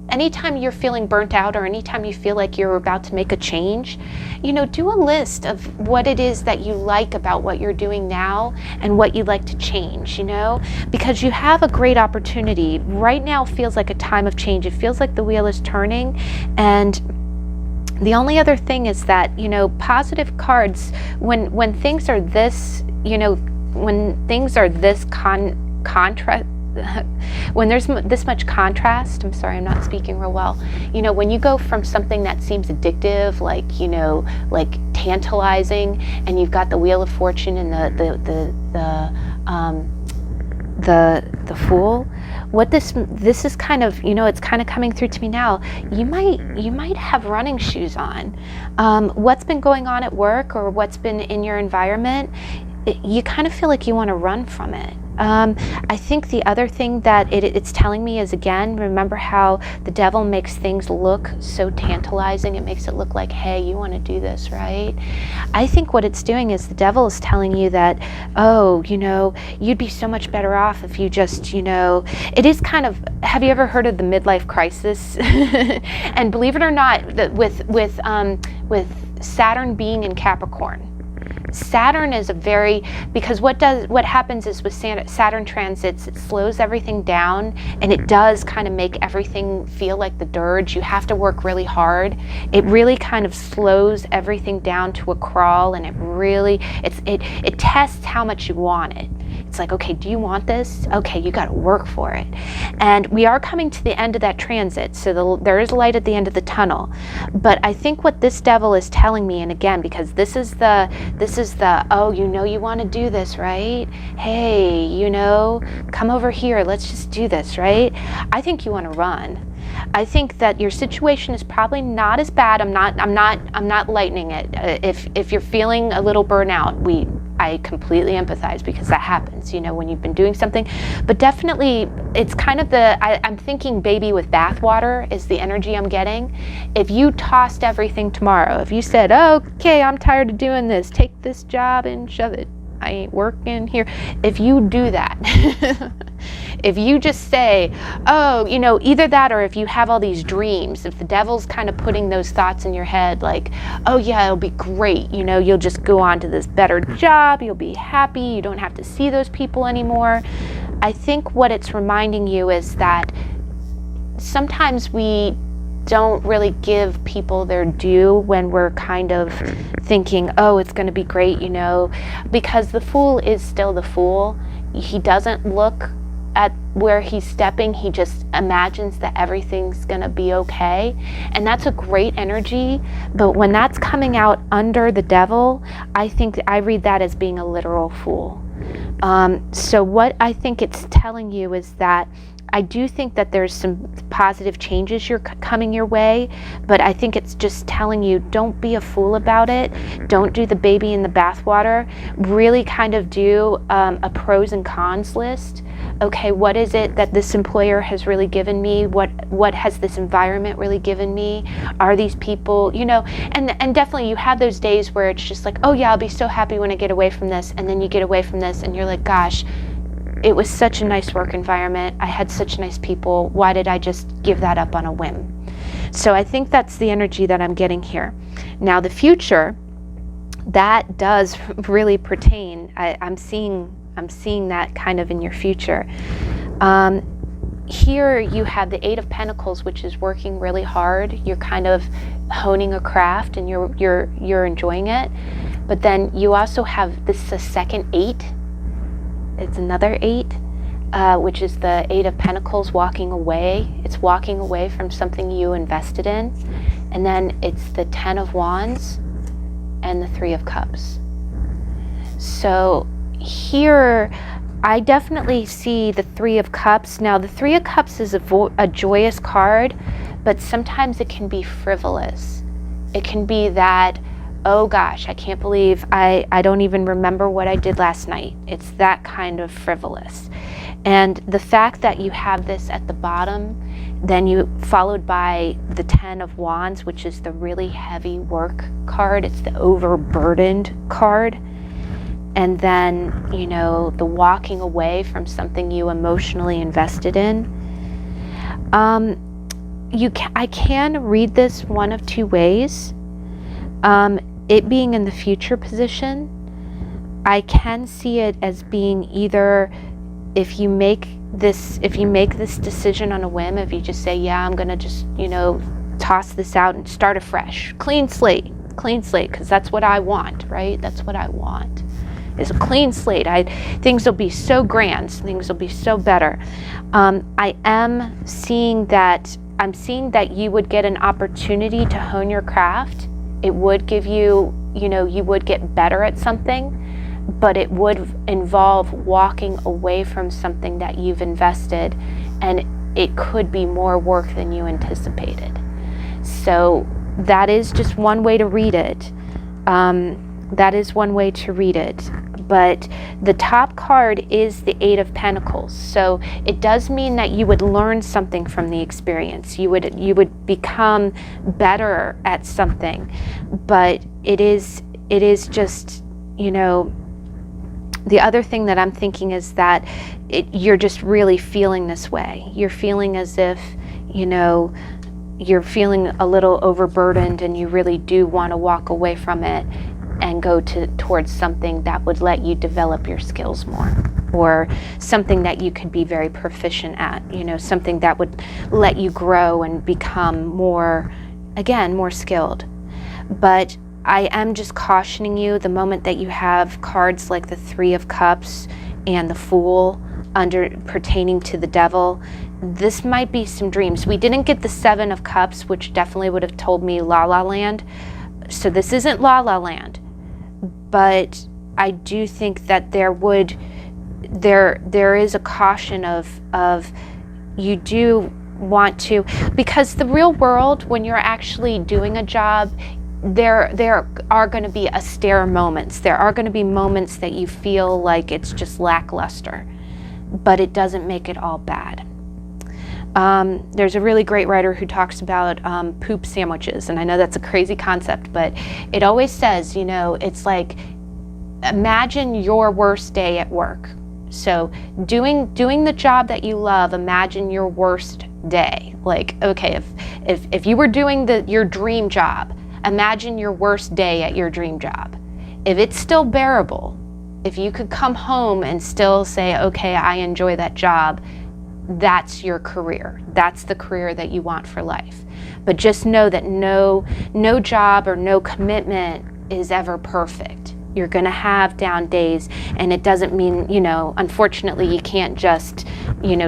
Anytime you're feeling burnt out, or anytime you feel like you're about to make a change, you know, do a list of what it is that you like about what you're doing now and what you'd like to change, you know, because you have a great opportunity. Right now feels like a time of change. It feels like the wheel is turning. And the only other thing is that, you know, positive cards, when things are this, you know, when things are this contrast, when there's this much contrast, I'm sorry, I'm not speaking real well. You know, when you go from something that seems addictive, like, you know, like tantalizing, and you've got the Wheel of Fortune and the Fool. What this is kind of, you know, it's kind of coming through to me now. You might have running shoes on. What's been going on at work, or what's been in your environment, you kind of feel like you want to run from it. I think the other thing that it's telling me is, again, remember how the devil makes things look so tantalizing. It makes it look like, hey, you want to do this, right? I think what it's doing is the devil is telling you that, oh, you know, you'd be so much better off if you just, you know, it is kind of, have you ever heard of the midlife crisis? And believe it or not, with Saturn being in Capricorn, Saturn is because what happens is with Saturn transits, it slows everything down, and it does kind of make everything feel like the dirge. You have to work really hard. It really kind of slows everything down to a crawl, and it tests how much you want it. It's like, okay, do you want this? Okay, you got to work for it. And we are coming to the end of that transit, so there is light at the end of the tunnel. But I think what this devil is telling me, and again, because this is the oh, you know, you want to do this, right? Hey, you know, come over here, let's just do this, right? I think you want to run. I think that your situation is probably not as bad. I'm not lightening it. If you're feeling a little burnout, I completely empathize, because that happens, you know, when you've been doing something. But definitely, it's kind of I'm thinking baby with bathwater is the energy I'm getting. If you tossed everything tomorrow, if you said, oh, okay, I'm tired of doing this, take this job and shove it, I ain't working here. If you do that, if you just say, oh, you know, either that, or if you have all these dreams, if the devil's kind of putting those thoughts in your head, like, oh yeah, it'll be great, you know, you'll just go on to this better job, you'll be happy, you don't have to see those people anymore. I think what it's reminding you is that sometimes we don't really give people their due when we're kind of thinking, oh, it's going to be great, you know, because the Fool is still the Fool. He doesn't look at where he's stepping, he just imagines that everything's going to be okay. And that's a great energy, but when that's coming out under the Devil, I think I read that as being a literal fool. So what I think it's telling you is that I do think that there's some positive changes coming your way, but I think it's just telling you, don't be a fool about it. Don't do the baby in the bathwater. Really kind of do a pros and cons list. Okay, what is it that this employer has really given me? What has this environment really given me? Are these people, you know, and definitely you have those days where it's just like, oh yeah, I'll be so happy when I get away from this, and then you get away from this and you're like, gosh, it was such a nice work environment. I had such nice people. Why did I just give that up on a whim? So I think that's the energy that I'm getting here. Now the future, that does really pertain. I'm seeing that kind of in your future. Here you have the Eight of Pentacles, which is working really hard. You're kind of honing a craft and you're enjoying it. But then you also have this a second eight. It's another eight, which is the Eight of Pentacles walking away. It's walking away from something you invested in. And then it's the Ten of Wands and the Three of Cups. So here, I definitely see the Three of Cups. Now, the Three of Cups is a joyous card, but sometimes it can be frivolous. It can be that, oh gosh, I can't believe I don't even remember what I did last night. It's that kind of frivolous. And the fact that you have this at the bottom, then you followed by the Ten of Wands, which is the really heavy work card. It's the overburdened card. And then, you know, the walking away from something you emotionally invested in. I can read this one of two ways. It being in the future position, I can see it as being either if you make this decision on a whim, if you just say, yeah, I'm gonna just, you know, toss this out and start afresh, clean slate, because that's what I want, right? That's what I want, is a clean slate. Things will be so grand, things will be so better. I am seeing that, I'm seeing that you would get an opportunity to hone your craft. It would give you, you know, you would get better at something, but it would involve walking away from something that you've invested, and it could be more work than you anticipated. So that is just one way to read it. That is one way to read it. But the top card is the Eight of Pentacles. So it does mean that you would learn something from the experience. You would become better at something. But it is just, you know, the other thing that I'm thinking is that you're just really feeling this way. You're feeling as if, you know, you're feeling a little overburdened and you really do want to walk away from it and go towards something that would let you develop your skills more, or something that you could be very proficient at, you know, something that would let you grow and become more, again, more skilled. But I am just cautioning you, the moment that you have cards like the Three of Cups and the Fool pertaining to the Devil, this might be some dreams. We didn't get the Seven of Cups, which definitely would have told me La La Land. So this isn't La La Land. But I do think that there is a caution of you do want to, because the real world, when you're actually doing a job, there are going to be austere moments. There are going to be moments that you feel like it's just lackluster, but it doesn't make it all bad. There's a really great writer who talks about poop sandwiches, and I know that's a crazy concept, but it always says, you know, it's like, imagine your worst day at work. So doing the job that you love, imagine your worst day. Like, okay, if you were doing your dream job, imagine your worst day at your dream job. If it's still bearable, if you could come home and still say, okay, I enjoy that job, that's your career. That's the career that you want for life. But just know that no job or no commitment is ever perfect. You're going to have down days, and it doesn't mean, unfortunately, you can't just,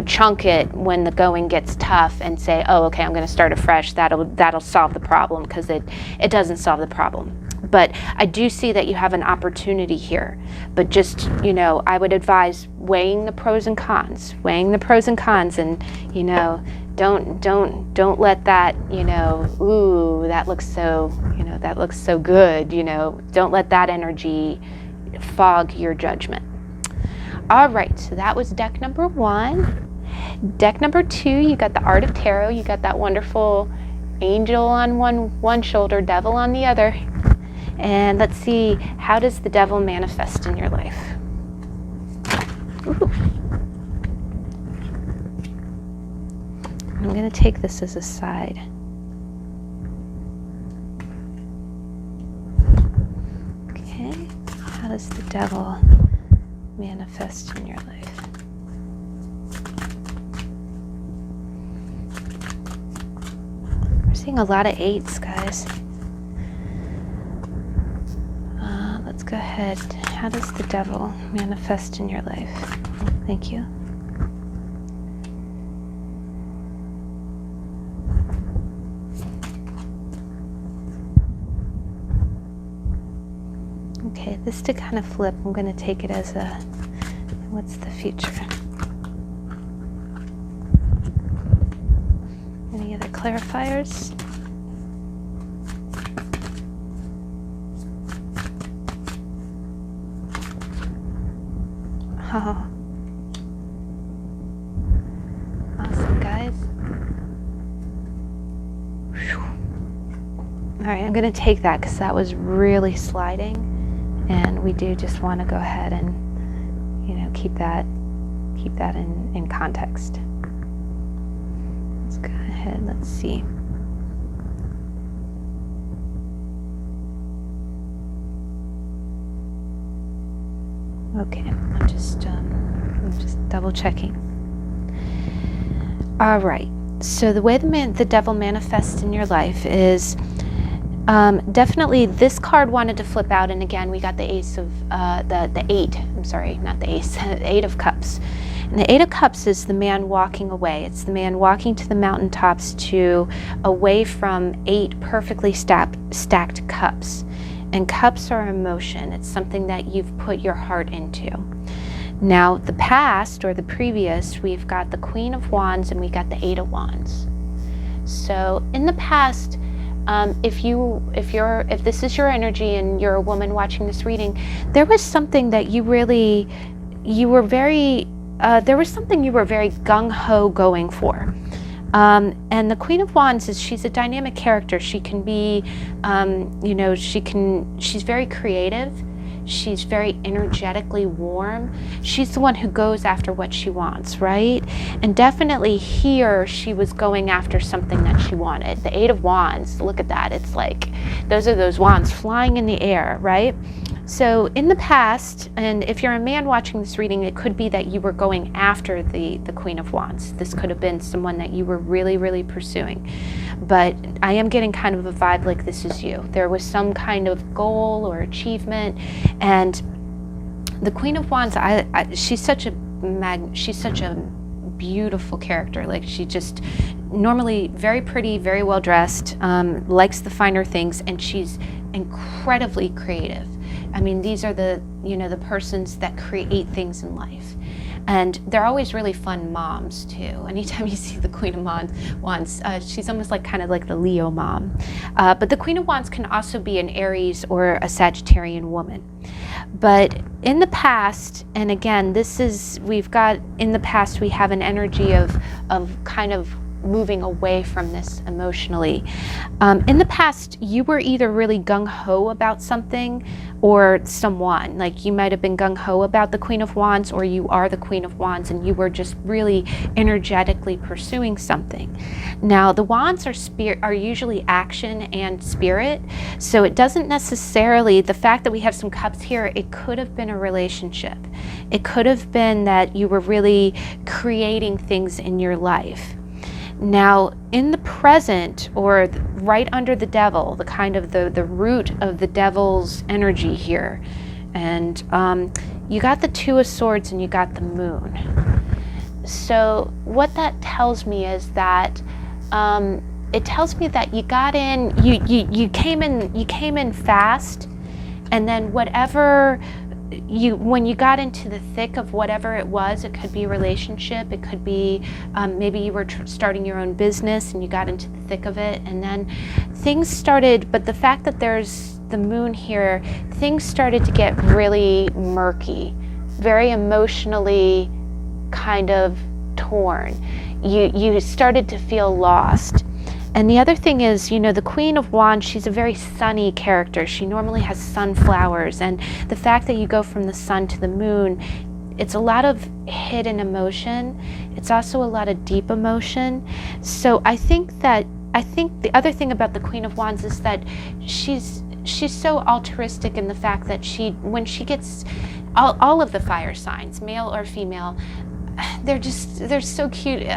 chunk it when the going gets tough and say, oh, okay, I'm going to start afresh. That'll solve the problem, because it doesn't solve the problem. But I do see that you have an opportunity here. But just, I would advise weighing the pros and cons, and, don't let that, ooh, that looks so good, don't let that energy fog your judgment. All right, so that was deck number 1. Deck number 2, you got the Art of Tarot. You got that wonderful angel on one shoulder, devil on the other. And let's see, how does the devil manifest in your life? Ooh. I'm going to take this as a side. Okay, how does the devil manifest in your life? We're seeing a lot of 8s, guys. Let's go ahead. How does the devil manifest in your life? Thank you. Okay, this to kind of flip, I'm going to take it as what's the future? Any other clarifiers? Oh. Awesome, guys. Whew. All right, I'm going to take that because that was really sliding, and we do just want to go ahead and, keep that in context. Let's go ahead. Let's see. Okay, I'm just double checking. All right. So the way the devil manifests in your life is definitely this card wanted to flip out, and again we got the ace of the 8. I'm sorry, not the ace. The 8 of Cups. And the 8 of Cups is the man walking away. It's the man walking to the mountaintops away from 8 perfectly stacked cups. And cups are emotion. It's something that you've put your heart into. Now, the past or the previous, we've got the Queen of Wands and we got the 8 of Wands. So in the past, if this is your energy and you're a woman watching this reading, there was something that you were very gung-ho going for. And the Queen of Wands she's a dynamic character. She can be, she's very creative. She's very energetically warm. She's the one who goes after what she wants, right? And definitely here, she was going after something that she wanted. The 8 of Wands, look at that. It's like, those are those wands flying in the air, right? So in the past, and if you're a man watching this reading, it could be that you were going after the Queen of Wands. This could have been someone that you were really, really pursuing. But I am getting kind of a vibe like this is you. There was some kind of goal or achievement, and the Queen of Wands, she's such a beautiful character. Like, she just normally very pretty, very well dressed, likes the finer things, and she's incredibly creative. I mean, these are the persons that create things in life. And they're always really fun moms too. Anytime you see the Queen of Wands, she's almost kind of like the Leo mom. But the Queen of Wands can also be an Aries or a Sagittarian woman. But in the past, and again, we have an energy of kind of moving away from this emotionally. In the past, you were either really gung-ho about something or someone. Like you might have been gung-ho about the Queen of Wands, or you are the Queen of Wands and you were just really energetically pursuing something. Now, the Wands are usually action and spirit, so it doesn't necessarily, the fact that we have some cups here, it could have been a relationship. It could have been that you were really creating things in your life. Now, in the present, or right under the devil, the kind of the root of the devil's energy here, and you got the Two of Swords and you got the Moon. So what that tells me is that it tells me that you got in, you came in fast, and then whatever when you got into the thick of whatever it was, it could be a relationship, it could be maybe you were starting your own business and you got into the thick of it, and then things started, but the fact that there's the Moon here, things started to get really murky, very emotionally kind of torn. You started to feel lost. And the other thing is, you know, the Queen of Wands, she's a very sunny character. She normally has sunflowers, and the fact that you go from the sun to the moon, it's a lot of hidden emotion. It's also a lot of deep emotion. So I think the other thing about the Queen of Wands is that she's so altruistic in the fact that when she gets all of the fire signs, male or female, they're so cute.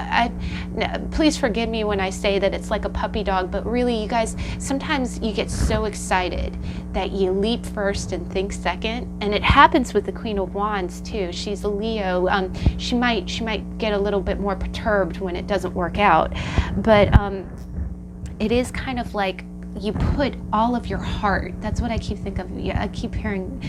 Please forgive me when I say that it's like a puppy dog, but really, you guys, sometimes you get so excited that you leap first and think second, and it happens with the Queen of Wands too. She's a Leo. She might get a little bit more perturbed when it doesn't work out, but it is kind of like you put all of your heart. That's what I keep thinking of. Yeah, I keep hearing.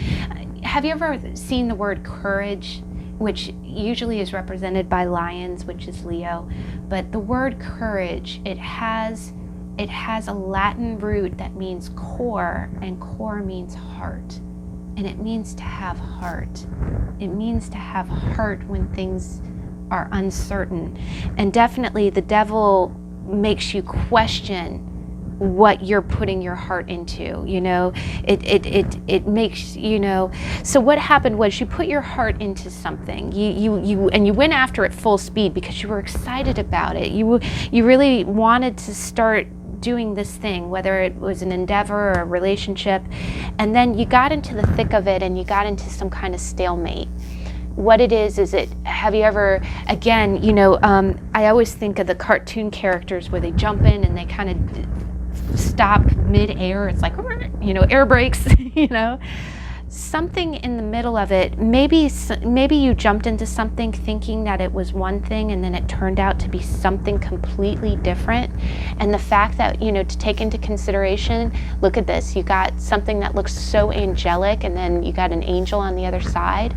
Have you ever seen the word courage, which usually is represented by lions, which is Leo? But the word courage, it has a Latin root that means core, and core means heart. And it means to have heart. It means to have heart when things are uncertain. And definitely the devil makes you question what you're putting your heart into, you know. It makes, you know. So what happened was you put your heart into something. You went after it full speed because you were excited about it. You really wanted to start doing this thing, whether it was an endeavor or a relationship, and then you got into the thick of it and you got into some kind of stalemate. What it is have you ever, again, you know, I always think of the cartoon characters where they jump in and they kind of stop mid-air. It's like, you know, air brakes, you know. Something in the middle of it, maybe you jumped into something thinking that it was one thing and then it turned out to be something completely different. And the fact that, you know, to take into consideration, look at this, you got something that looks so angelic and then you got an angel on the other side.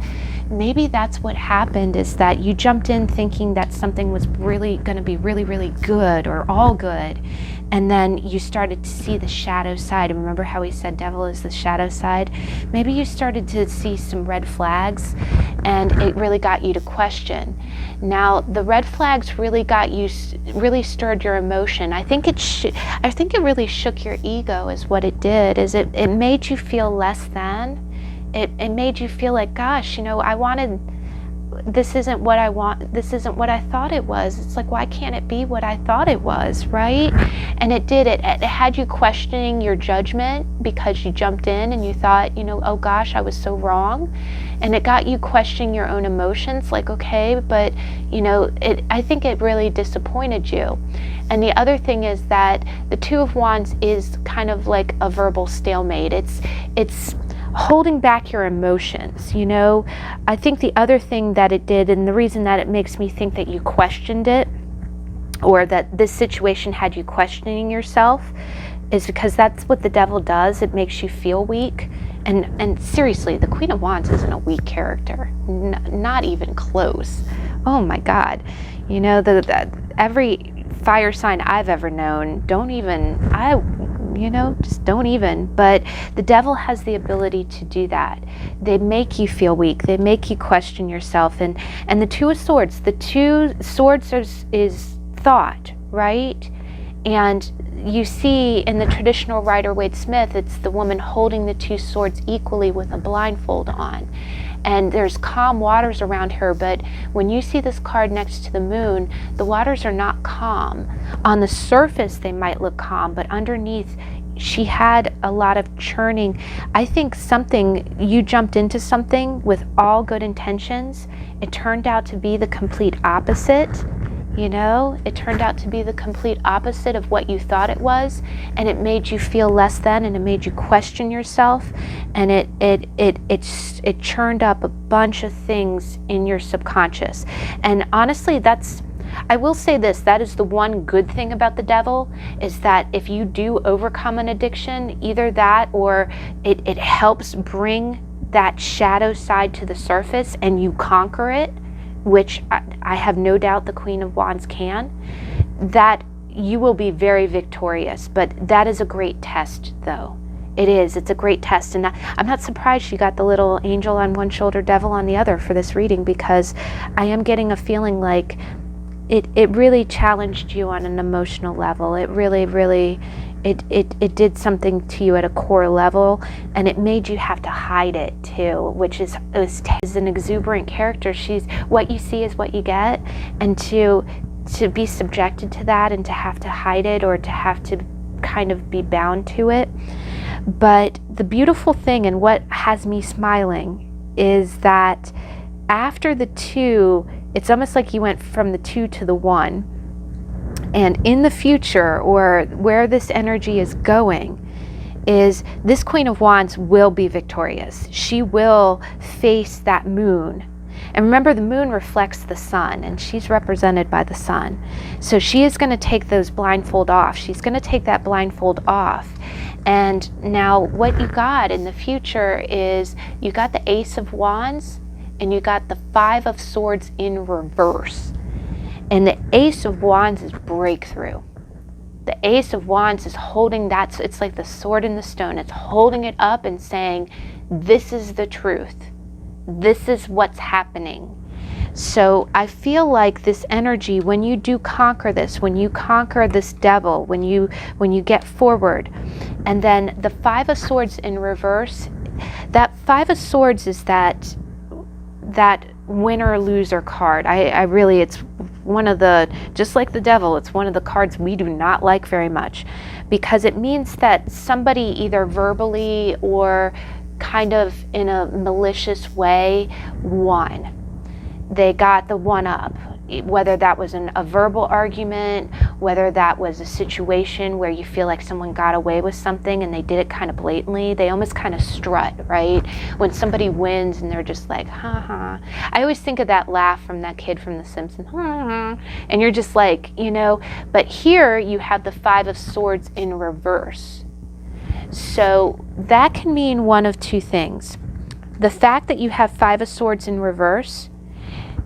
Maybe that's what happened, is that you jumped in thinking that something was really going to be really, really good or all good. And then you started to see the shadow side. And remember how we said devil is the shadow side? Maybe you started to see some red flags and it really got you to question. Now, the red flags really got you, really stirred your emotion. I think it really shook your ego is what it did, is it made you feel less than. It made you feel like, gosh, you know, this isn't what I want, this isn't what I thought it was. It's like, why can't it be what I thought it was, right? And it did. It had you questioning your judgment because you jumped in and you thought, you know, oh gosh, I was so wrong. And it got you questioning your own emotions, like, okay, but, you know, I think it really disappointed you. And the other thing is that the Two of Wands is kind of like a verbal stalemate. It's holding back your emotions, you know. I think the other thing that it did, and the reason that it makes me think that you questioned it, or that this situation had you questioning yourself, is because that's what the devil does. It makes you feel weak. And seriously, the Queen of Wands isn't a weak character, not even close. Oh my God, you know, every fire sign I've ever known, just don't even. But the devil has the ability to do that. They make you feel weak. They make you question yourself. And the Two of Swords, is thought, right? And you see in the traditional Rider-Waite-Smith, it's the woman holding the two swords equally with a blindfold on. And there's calm waters around her, but when you see this card next to the moon, the waters are not calm. On the surface, they might look calm, but underneath, she had a lot of churning. I think you jumped into something with all good intentions. It turned out to be the complete opposite. It turned out to be the complete opposite of what you thought it was, and it made you feel less than, and it made you question yourself, and it churned up a bunch of things in your subconscious. And honestly, I will say this, that is the one good thing about the devil, is that if you do overcome an addiction, either that or it helps bring that shadow side to the surface and you conquer it, which I have no doubt the Queen of Wands can, that you will be very victorious. But that is a great test, though. It is. It's a great test. And I'm not surprised you got the little angel on one shoulder, devil on the other for this reading, because I am getting a feeling like it really challenged you on an emotional level. It really, it did something to you at a core level, and it made you have to hide it too, which is an exuberant character. What you see is what you get, and to be subjected to that and to have to hide it or to have to kind of be bound to it. But the beautiful thing, and what has me smiling, is that after the two, it's almost like you went from the two to the one. And in the future, or where this energy is going, is this Queen of Wands will be victorious. She will face that moon. And remember, the moon reflects the sun, and she's represented by the sun. So she is going to take those blindfold off. She's going to take that blindfold off. And now what you got in the future is you got the Ace of Wands, and you got the Five of Swords in reverse. And the Ace of Wands is breakthrough. The Ace of Wands is holding that, it's like the sword in the stone. It's holding it up and saying, this is the truth. This is what's happening. So I feel like this energy, when you do conquer this, when you conquer this devil, when you get forward, and then the Five of Swords in reverse, that Five of Swords is that winner or loser card. I really, it's one of the, just like the devil, it's one of the cards we do not like very much, because it means that somebody either verbally or kind of in a malicious way won. They got the one up, whether that was a verbal argument, whether that was a situation where you feel like someone got away with something and they did it kind of blatantly. They almost kind of strut, right? When somebody wins and they're just like, ha ha. I always think of that laugh from that kid from The Simpsons, ha ha. And you're just like, but here you have the Five of Swords in reverse. So that can mean one of two things. The fact that you have Five of Swords in reverse,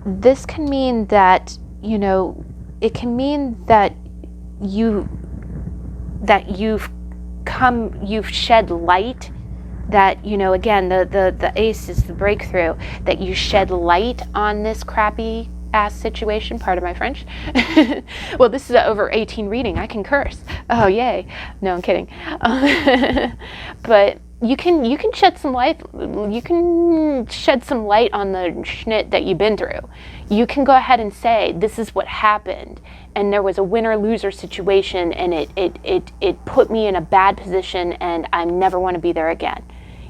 this can mean that, it can mean that you've shed light, that, again, the ace is the breakthrough, that you shed light on this crappy ass situation, pardon my French. Well, this is an over 18 reading. I can curse. Oh, yay. No, I'm kidding. But you can shed some light. You can shed some light on the schnit that you've been through. You can go ahead and say, this is what happened, and there was a winner-loser situation, and it put me in a bad position, and I never want to be there again.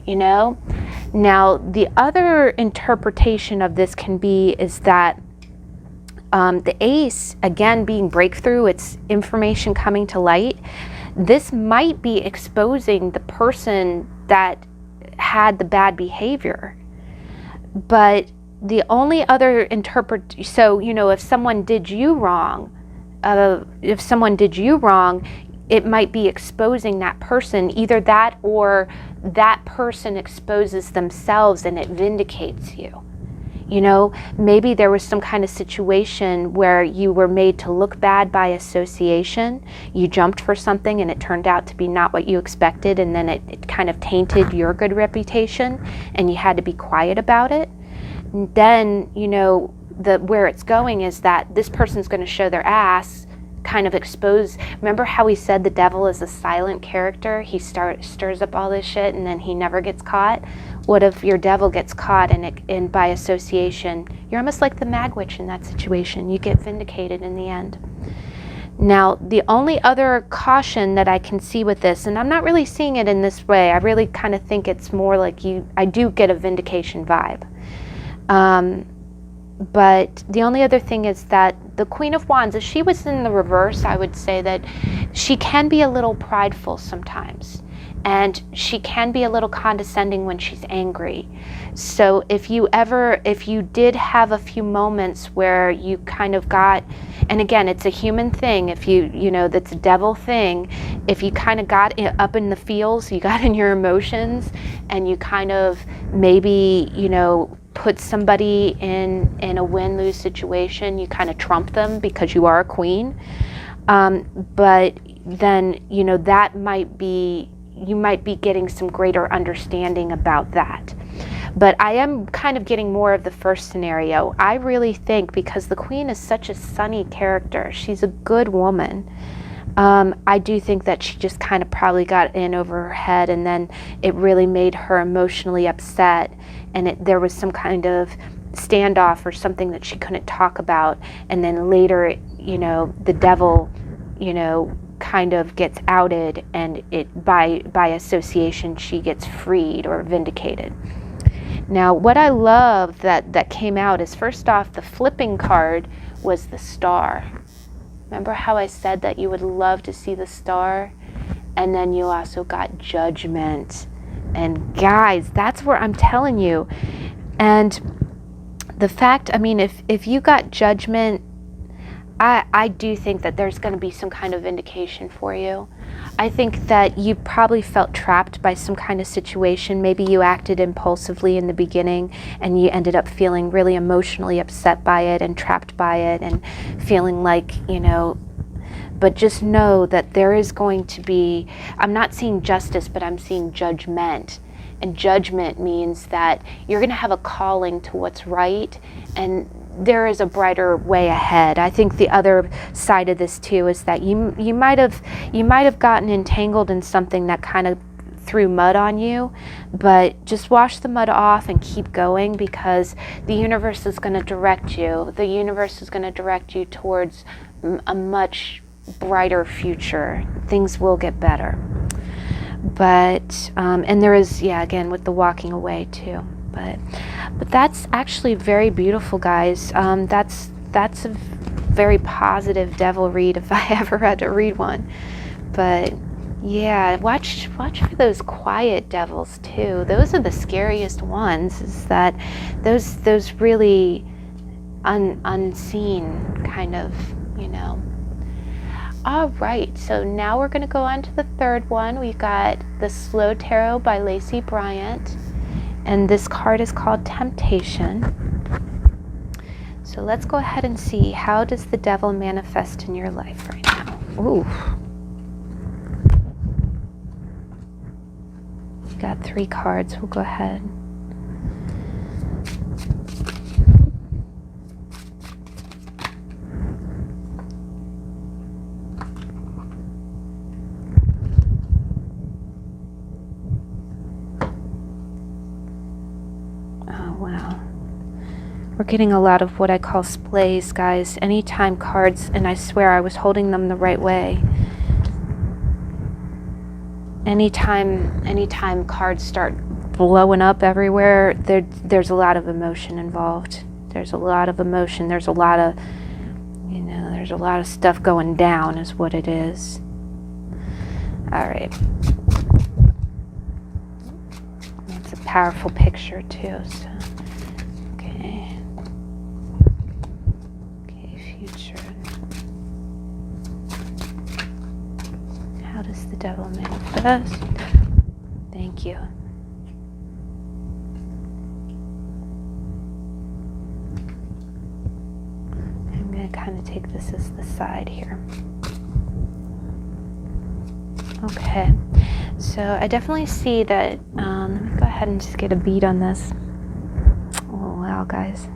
Now, the other interpretation of this can be is that the ace, again, being breakthrough, it's information coming to light. This might be exposing the person that had the bad behavior. But the only other so, if someone did you wrong, it might be exposing that person, either that or that person exposes themselves and it vindicates you. Maybe there was some kind of situation where you were made to look bad by association. You jumped for something and it turned out to be not what you expected, and then it kind of tainted your good reputation and you had to be quiet about it. And then, where it's going is that this person's going to show their ass kind of expose. Remember how we said the devil is a silent character? He stirs up all this shit and then he never gets caught. What if your devil gets caught and by association, you're almost like the mag witch in that situation. You get vindicated in the end. Now, the only other caution that I can see with this, and I'm not really seeing it in this way, I really kind of think it's more like I do get a vindication vibe. But the only other thing is that the Queen of Wands, if she was in the reverse, I would say that she can be a little prideful sometimes. And she can be a little condescending when she's angry. So if you did have a few moments where you kind of got, and again, it's a human thing, if that's a devil thing, if you kind of got up in the feels, you got in your emotions, and you kind of maybe, put somebody in a win-lose situation, you kind of trump them because you are a queen. But then, that might be, you might be getting some greater understanding about that. But I am kind of getting more of the first scenario. I really think because the queen is such a sunny character, she's a good woman. I do think that she just kind of probably got in over her head, and then it really made her emotionally upset, and there was some kind of standoff or something that she couldn't talk about, and then later, the devil, kind of gets outed, and it by association she gets freed or vindicated. Now, what I love that came out is, first off, the flipping card was the Star. Remember how I said that you would love to see the Star? And then you also got Judgment. And guys, that's where I'm telling you. And the fact, if you got Judgment, I do think that there's going to be some kind of vindication for you. I think that you probably felt trapped by some kind of situation. Maybe you acted impulsively in the beginning and you ended up feeling really emotionally upset by it and trapped by it and feeling like, but just know that there is going to be, I'm not seeing justice, but I'm seeing judgment. And judgment means that you're going to have a calling to what's right, and there is a brighter way ahead. I think the other side of this too is that you might have gotten entangled in something that kind of threw mud on you, but just wash the mud off and keep going, because the universe is going to direct you. The universe is going to direct you towards a much brighter future. Things will get better. But and there is, again, with the walking away too. But that's actually very beautiful, guys. That's a very positive devil read if I ever had to read one. But yeah, watch for those quiet devils too. Those are the scariest ones. Is that those really unseen kind of, All right, so now we're going to go on to the third one. We've got the Slow Tarot by Lacey Bryant. And this card is called Temptation. So let's go ahead and see, how does the devil manifest in your life right now? Ooh. We got 3 cards. We'll go ahead. We're getting a lot of what I call splays, guys. Anytime cards, and I swear I was holding them the right way. Anytime cards start blowing up everywhere, there's a lot of emotion involved. There's a lot of emotion. There's a lot of, there's a lot of stuff going down is what it is. All right. It's a powerful picture too, so. How does the devil manifest? Thank you. I'm going to kind of take this as the side here. Okay, so I definitely see that, let me go ahead and just get a bead on this. Oh, wow, guys.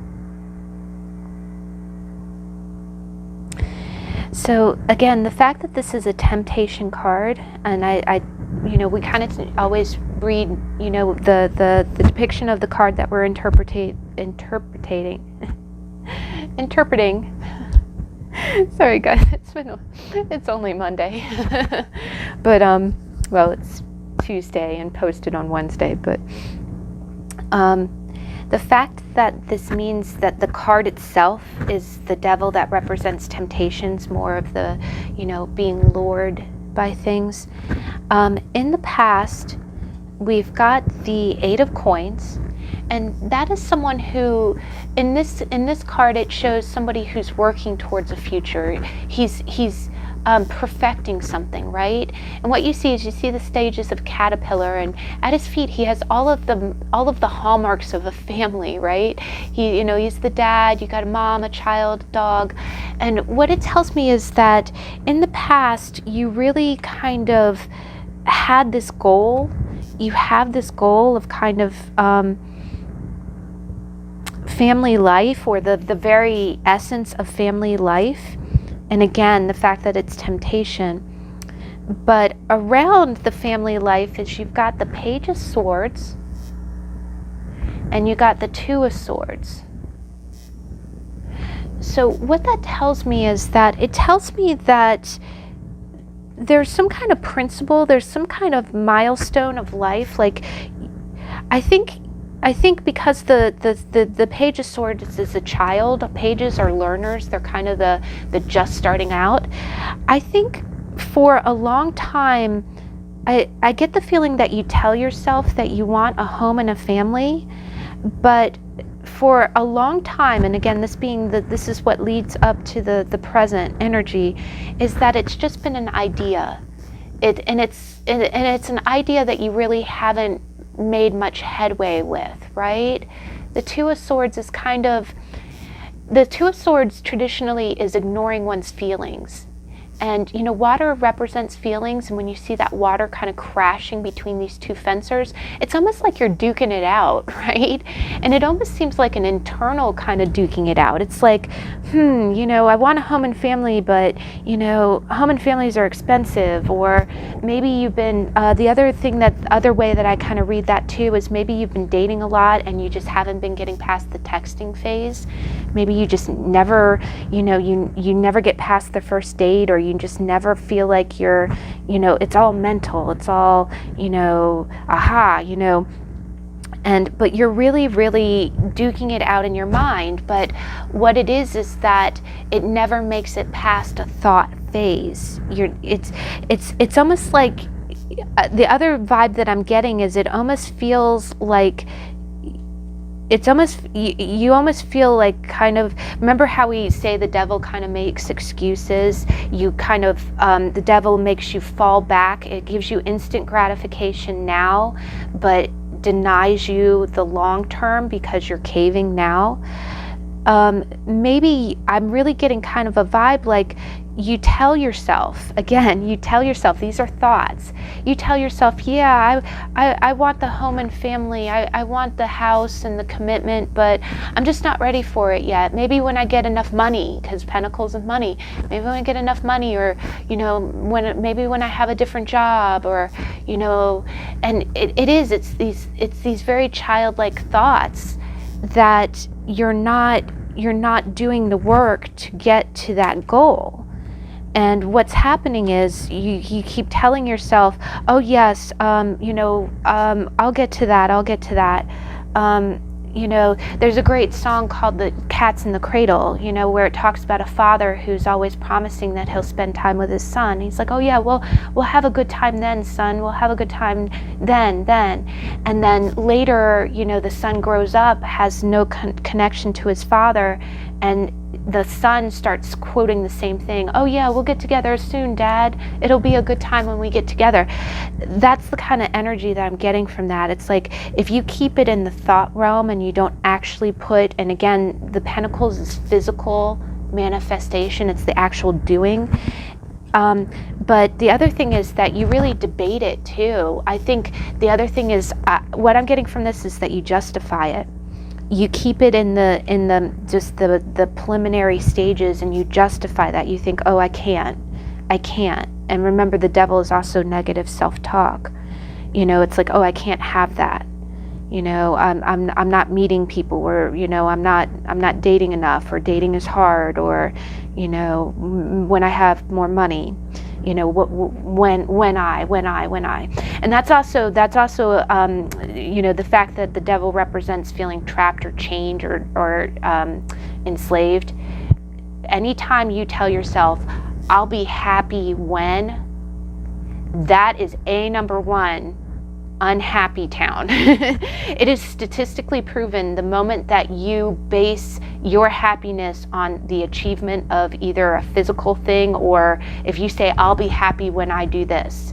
So again, the fact that this is a temptation card, and I we kind of always read, the depiction of the card that we're interpreting. Sorry guys, it's only Monday, but well, it's Tuesday and posted on Wednesday, but the fact that this means that the card itself is the devil that represents temptations, more of the, being lured by things. In the past, we've got the Eight of Coins, and that is someone who, in this card, it shows somebody who's working towards a future. He's perfecting something, right? And what you see is the stages of caterpillar, and at his feet he has all of the hallmarks of a family, right? He's the dad, you got a mom, a child, a dog. And what it tells me is that in the past you really kind of had this goal. You have this goal of kind of family life, or the very essence of family life. And again, the fact that it's temptation. But around the family life is you've got the Page of Swords and you got the Two of Swords. So what that tells me is that it tells me that there's some kind of principle, there's some kind of milestone of life. Like, I think because the Page of Swords is a child, pages are learners, they're kind of the just starting out. I think for a long time, I get the feeling that you tell yourself that you want a home and a family, but for a long time, and again, this is what leads up to the present energy, is that it's just been an idea. It's an idea that you really haven't made much headway with, right? The Two of Swords traditionally is ignoring one's feelings. And water represents feelings, and when you see that water kind of crashing between these two fencers, it's almost like you're duking it out, right? And it almost seems like an internal kind of duking it out. It's like, I want a home and family, but home and families are expensive. Or maybe you've been the other way that I kind of read that too is maybe you've been dating a lot and you just haven't been getting past the texting phase. Maybe you just never, you never get past the first date, or you just never feel like you're, it's all mental, it's all, but you're really, really duking it out in your mind. But what it is that it never makes it past a thought phase. It's almost like the other vibe that I'm getting is it almost feels like you almost feel like kind of, remember how we say the devil kind of makes excuses? You kind of, the devil makes you fall back. It gives you instant gratification now, but denies you the long term because you're caving now. Maybe I'm really getting kind of a vibe like you tell yourself, these are thoughts. You tell yourself, I want the home and family. I want the house and the commitment, but I'm just not ready for it yet. Maybe when I get enough money, because Pentacles is money. Maybe when I get enough money, or, maybe when I have a different job, or, and it's these very childlike thoughts that you're not doing the work to get to that goal. And what's happening is you keep telling yourself, oh yes, I'll get to that. There's a great song called The Cat's in the Cradle, where it talks about a father who's always promising that he'll spend time with his son. He's like, oh yeah, we'll have a good time then, son. We'll have a good time then. And then later, the son grows up, has no connection to his father, and the son starts quoting the same thing. Oh yeah, we'll get together soon, Dad. It'll be a good time when we get together. That's the kind of energy that I'm getting from that. It's like if you keep it in the thought realm and you don't actually put, and again, the Pentacles is physical manifestation. It's the actual doing. But the other thing is that you really debate it too. I think the other thing is what I'm getting from this is that you justify it. you keep it in the just the preliminary stages, and you justify that. You think, oh, I can't. And remember, the devil is also negative self-talk. It's like, oh, I can't have that. I'm not meeting people, or I'm not dating enough, or dating is hard, or when I have more money, when I, and that's also the fact that the devil represents feeling trapped or chained or enslaved. Anytime you tell yourself, I'll be happy when, that is number one unhappy town. It is statistically proven the moment that you base your happiness on the achievement of either a physical thing, or if you say, I'll be happy when I do this,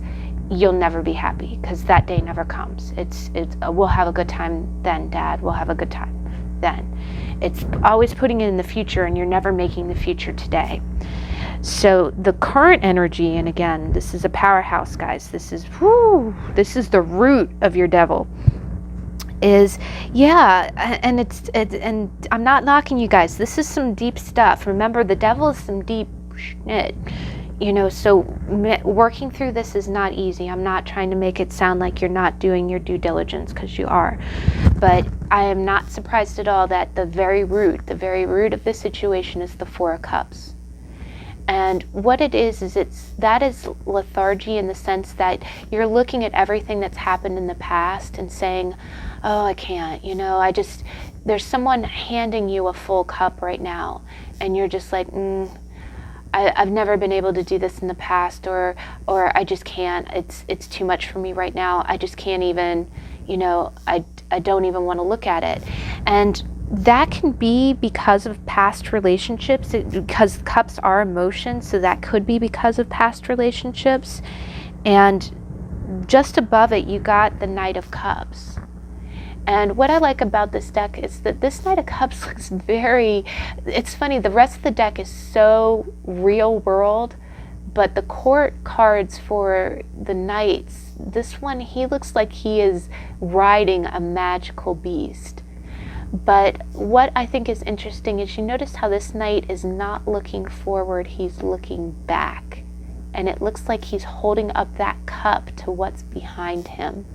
you'll never be happy, because that day never comes. It's we'll have a good time then, Dad. We'll have a good time then. It's always putting it in the future, and you're never making the future today. So the current energy, and again, this is a powerhouse, guys. This is the root of your devil. And I'm not knocking you guys. This is some deep stuff. Remember, the devil is some deep shit. So working through this is not easy. I'm not trying to make it sound like you're not doing your due diligence, because you are. But I am not surprised at all that the very root of this situation is the Four of Cups. And what it is that is lethargy, in the sense that you're looking at everything that's happened in the past and saying, oh, I can't, there's someone handing you a full cup right now, and you're just like, I've never been able to do this in the past, or I just can't, it's too much for me right now, I just can't even, I don't even want to look at it. And that can be because of past relationships, because cups are emotions, so that could be because of past relationships. And just above it, you got the Knight of Cups. And what I like about this deck is that this Knight of Cups looks it's funny, the rest of the deck is so real world, but the court cards for the knights, this one, he looks like he is riding a magical beast. But what I think is interesting is you notice how this knight is not looking forward, he's looking back. And it looks like he's holding up that cup to what's behind him.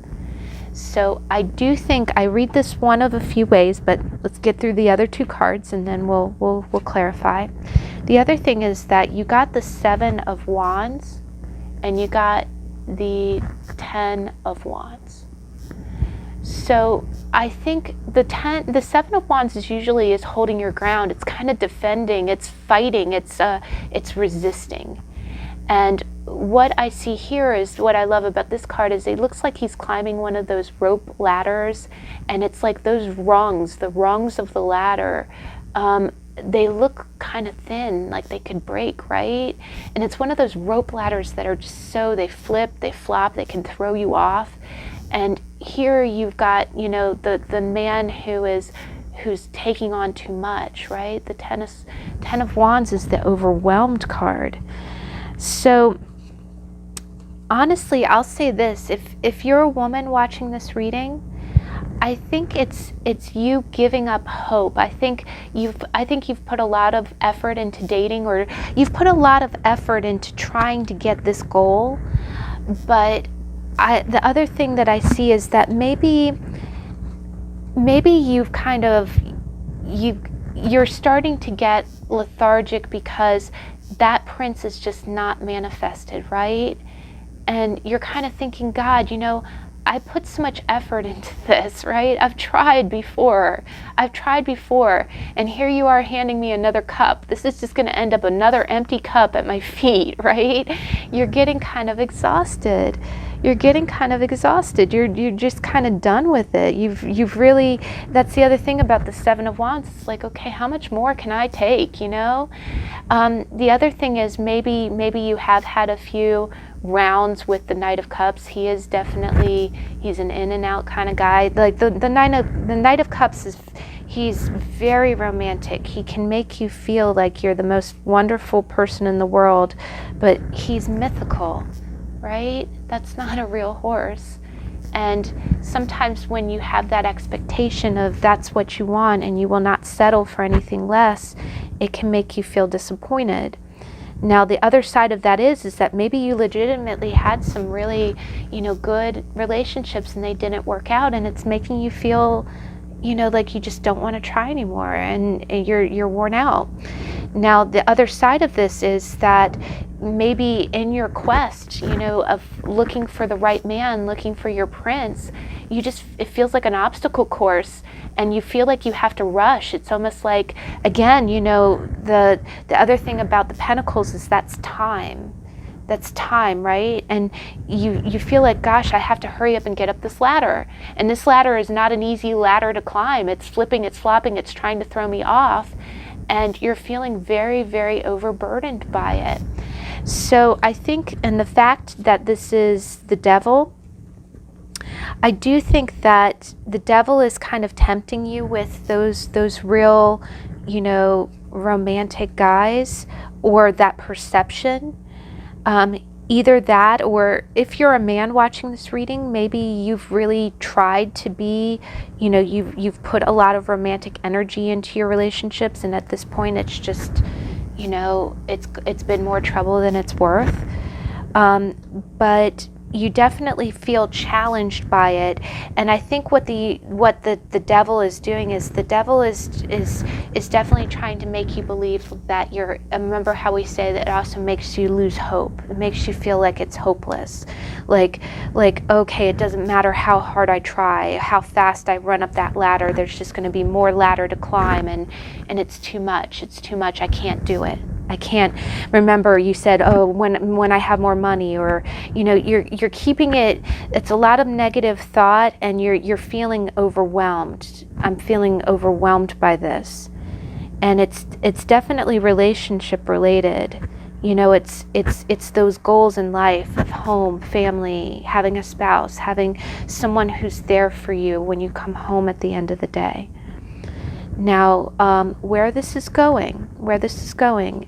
So I do think, I read this one of a few ways, but let's get through the other two cards and then we'll clarify. The other thing is that you got the Seven of Wands and you got the 10 of Wands. So I think the Seven of Wands is holding your ground. It's kind of defending, it's fighting, it's resisting. And what I see here is, what I love about this card is it looks like he's climbing one of those rope ladders, and it's like those rungs, the rungs of the ladder, they look kind of thin, like they could break, right? And it's one of those rope ladders that are just they flip, they flop, they can throw you off. And here you've got, the man who's taking on too much, right? The Ten of Wands is the overwhelmed card. So honestly, I'll say this, if you're a woman watching this reading, I think it's you giving up hope. I think you've put a lot of effort into dating, or you've put a lot of effort into trying to get this goal. But the other thing that I see is that maybe you've kind of, you're starting to get lethargic because that prince is just not manifested, right? And you're kind of thinking, God, I put so much effort into this, right? I've tried before, and here you are handing me another cup. This is just going to end up another empty cup at my feet, right? You're getting kind of exhausted. You're just kind of done with it. You've really, that's the other thing about the Seven of Wands. It's like, okay, how much more can I take, The other thing is maybe you have had a few rounds with the Knight of Cups. He's an in and out kind of guy. Like the Knight of Cups he's very romantic. He can make you feel like you're the most wonderful person in the world, but he's mythical, right? That's not a real horse. And sometimes when you have that expectation of that's what you want and you will not settle for anything less, it can make you feel disappointed. Now, the other side of that is that maybe you legitimately had some really, good relationships and they didn't work out, and it's making you feel, like you just don't want to try anymore, and you're worn out. Now, the other side of this is that maybe in your quest, of looking for the right man, looking for your prince, it feels like an obstacle course, and you feel like you have to rush. It's almost like, again, the other thing about the Pentacles is that's time. That's time, right? And you feel like, gosh, I have to hurry up and get up this ladder. And this ladder is not an easy ladder to climb. It's flipping, it's flopping, it's trying to throw me off. And you're feeling very, very overburdened by it. So I think, and the fact that this is the devil, I do think that the devil is kind of tempting you with those real, romantic guys, or that perception. Either that, or if you're a man watching this reading, maybe you've really tried to be, you've put a lot of romantic energy into your relationships, and at this point it's just, it's been more trouble than it's worth. But you definitely feel challenged by it, and I think what the devil is doing is the devil is definitely trying to make you believe that you're. Remember how we say that it also makes you lose hope. It makes you feel like it's hopeless, like okay, it doesn't matter how hard I try, how fast I run up that ladder. There's just going to be more ladder to climb, and it's too much. It's too much. I can't do it. I can't. Remember, you said, oh, when I have more money, or you're keeping it. It's a lot of negative thought, and you're feeling overwhelmed. I'm feeling overwhelmed by this, and it's definitely relationship related. It's those goals in life of home, family, having a spouse, having someone who's there for you when you come home at the end of the day. Now, where this is going,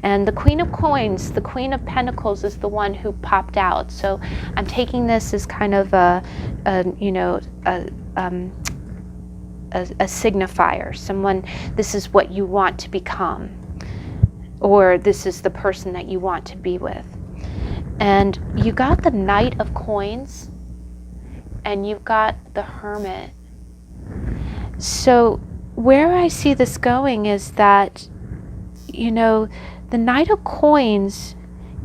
and the Queen of Coins, the Queen of Pentacles is the one who popped out. So I'm taking this as kind of a signifier. Someone, this is what you want to become, or this is the person that you want to be with. And you got the Knight of Coins, and you've got the Hermit. So where I see this going is that, the Knight of Coins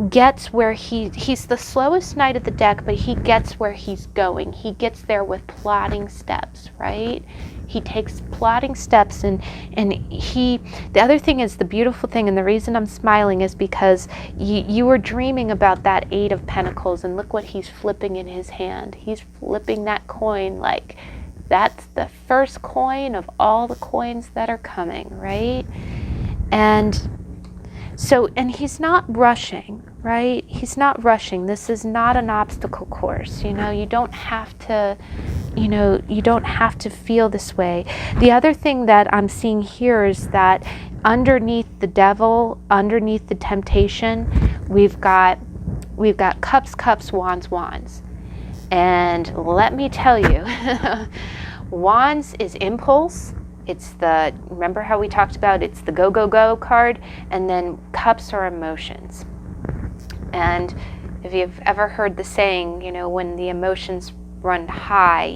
gets where he's the slowest knight of the deck, but he gets where he's going. He gets there with plodding steps, right? He takes plodding steps, and the other thing is, the beautiful thing, and the reason I'm smiling is because you were dreaming about that Eight of Pentacles, and look what he's flipping in his hand. He's flipping that coin like that's the first coin of all the coins that are coming, right? And so, and he's not rushing, right? He's not rushing. This is not an obstacle course. You don't have to, you don't have to feel this way. The other thing that I'm seeing here is that underneath the devil, underneath the temptation, we've got cups, cups, wands, wands. And let me tell you, wands is impulse. Remember how we talked about it's the go, go, go card, and then cups are emotions. And if you've ever heard the saying, when the emotions run high,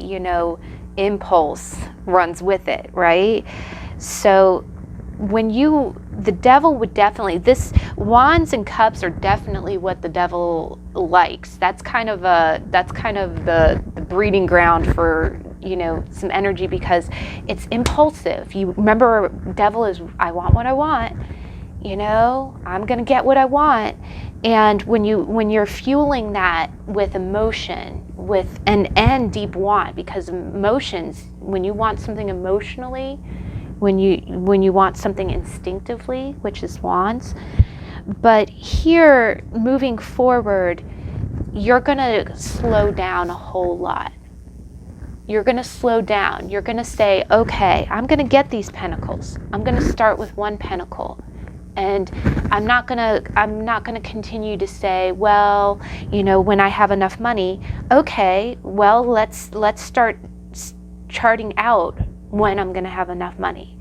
impulse runs with it, right? So the devil would definitely, wands and cups are definitely what the devil likes. That's kind of the breeding ground for, some energy, because it's impulsive. You remember, devil is, I want what I want, I'm going to get what I want. And when you're fueling that with emotion, with and deep want, because emotions, when you want something emotionally, when you want something instinctively, which is wands. But here, moving forward, you're going to slow down a whole lot. You're going to slow down. You're going to say, okay, I'm going to get these pentacles. I'm going to start with one pentacle. And I'm not gonna continue to say, well, when I have enough money. Okay, well, let's start charting out when I'm gonna have enough money.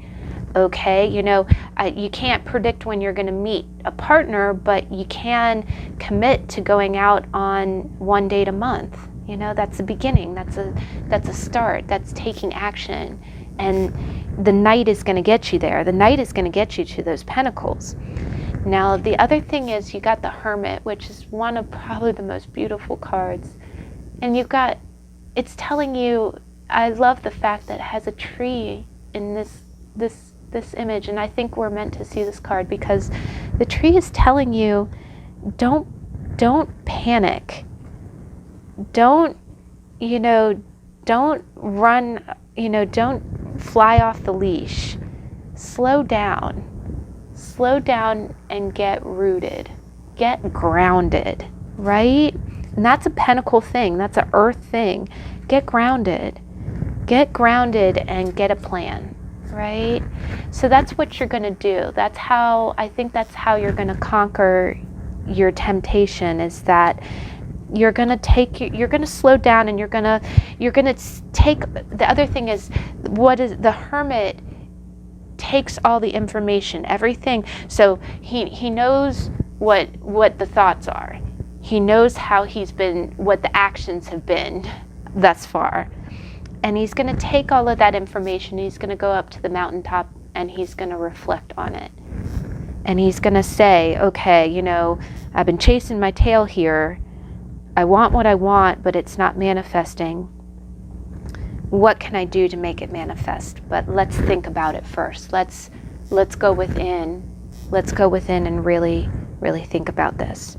Okay, you can't predict when you're gonna meet a partner, but you can commit to going out on 1 date a month. That's the beginning. That's a start. That's taking action. And the Knight is going to get you there. The Knight is going to get you to those pentacles. Now, the other thing is you got the Hermit, which is one of probably the most beautiful cards. And it's telling you, I love the fact that it has a tree in this image. And I think we're meant to see this card because the tree is telling you, don't panic. Don't run, don't fly off the leash. Slow down and get rooted, get grounded, right? And that's a pentacle thing. That's an earth thing. Get grounded and get a plan, right? So that's what you're going to do. I think that's how you're going to conquer your temptation, is that you're going to slow down, and you're going to take, the other thing is, the Hermit takes all the information, everything. So he knows what the thoughts are. He knows how what the actions have been thus far. And he's going to take all of that information, he's going to go up to the mountaintop, and he's going to reflect on it. And he's going to say, okay, I've been chasing my tail here. I want what I want, but it's not manifesting. What can I do to make it manifest? But let's think about it first. Let's go within. Let's go within and really, really think about this.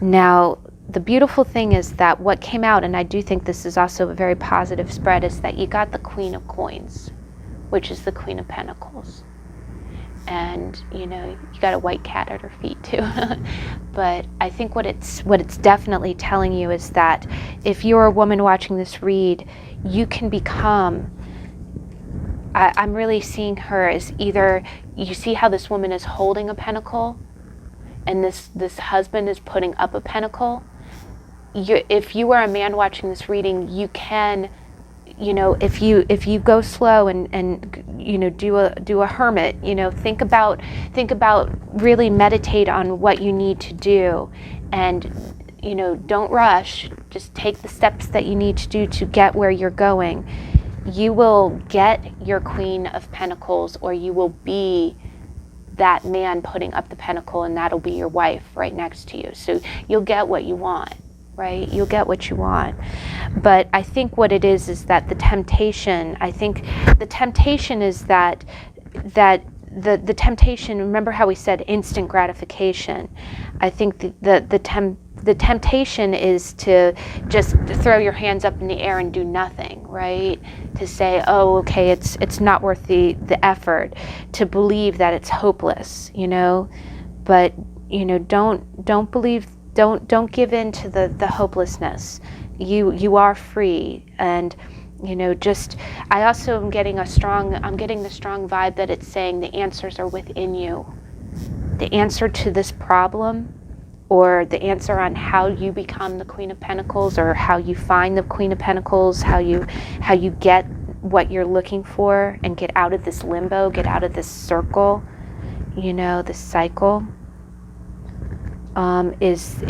Now, the beautiful thing is that what came out, and I do think this is also a very positive spread, is that you got the Queen of Coins, which is the Queen of Pentacles. And you got a white cat at her feet too. But I think what it's definitely telling you is that if you're a woman watching this read, you can become, I'm really seeing her as either, you see how this woman is holding a pentacle and this husband is putting up a pentacle. If you are a man watching this reading, you can, if you go slow and do a hermit, think about really meditate on what you need to do, and don't rush. Just take the steps that you need to do to get where you're going. You will get your Queen of Pentacles, or you will be that man putting up the pentacle, and that'll be your wife right next to you. So you'll get what you want. Right? You'll get what you want. But I think what it is that the temptation, is that the temptation, remember how we said instant gratification. I think the temptation is to just throw your hands up in the air and do nothing, right? To say, oh, okay, it's not worth the effort, to believe that it's hopeless, but don't believe. Don't give in to the hopelessness. You are free, and I also am getting the strong vibe that it's saying the answers are within you. The answer to this problem, or the answer on how you become the Queen of Pentacles, or how you find the Queen of Pentacles, how you get what you're looking for and get out of this limbo, get out of this circle, this cycle. Is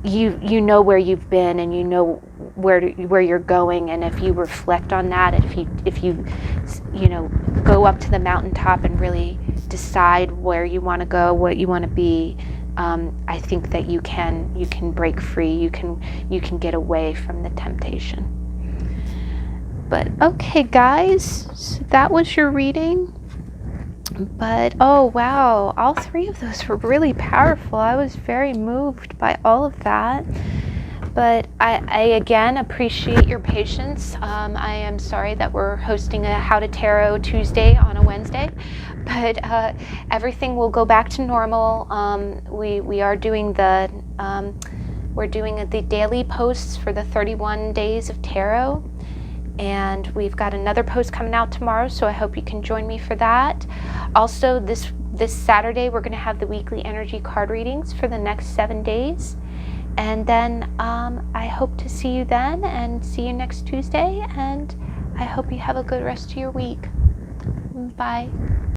you know where you've been, and you know where you're going, and if you reflect on that, if you go up to the mountaintop and really decide where you want to go, what you want to be, I think that you can break free. You can get away from the temptation. But okay, guys, so that was your reading. But oh wow, all three of those were really powerful. I was very moved by all of that. But I again appreciate your patience. I am sorry that we're hosting a How to Tarot Tuesday on a Wednesday, but everything will go back to normal. We are doing we're doing the daily posts for the 31 days of tarot. And we've got another post coming out tomorrow, so I hope you can join me for that. Also, this Saturday, we're going to have the weekly energy card readings for the next 7 days. And then I hope to see you then, and see you next Tuesday. And I hope you have a good rest of your week. Bye.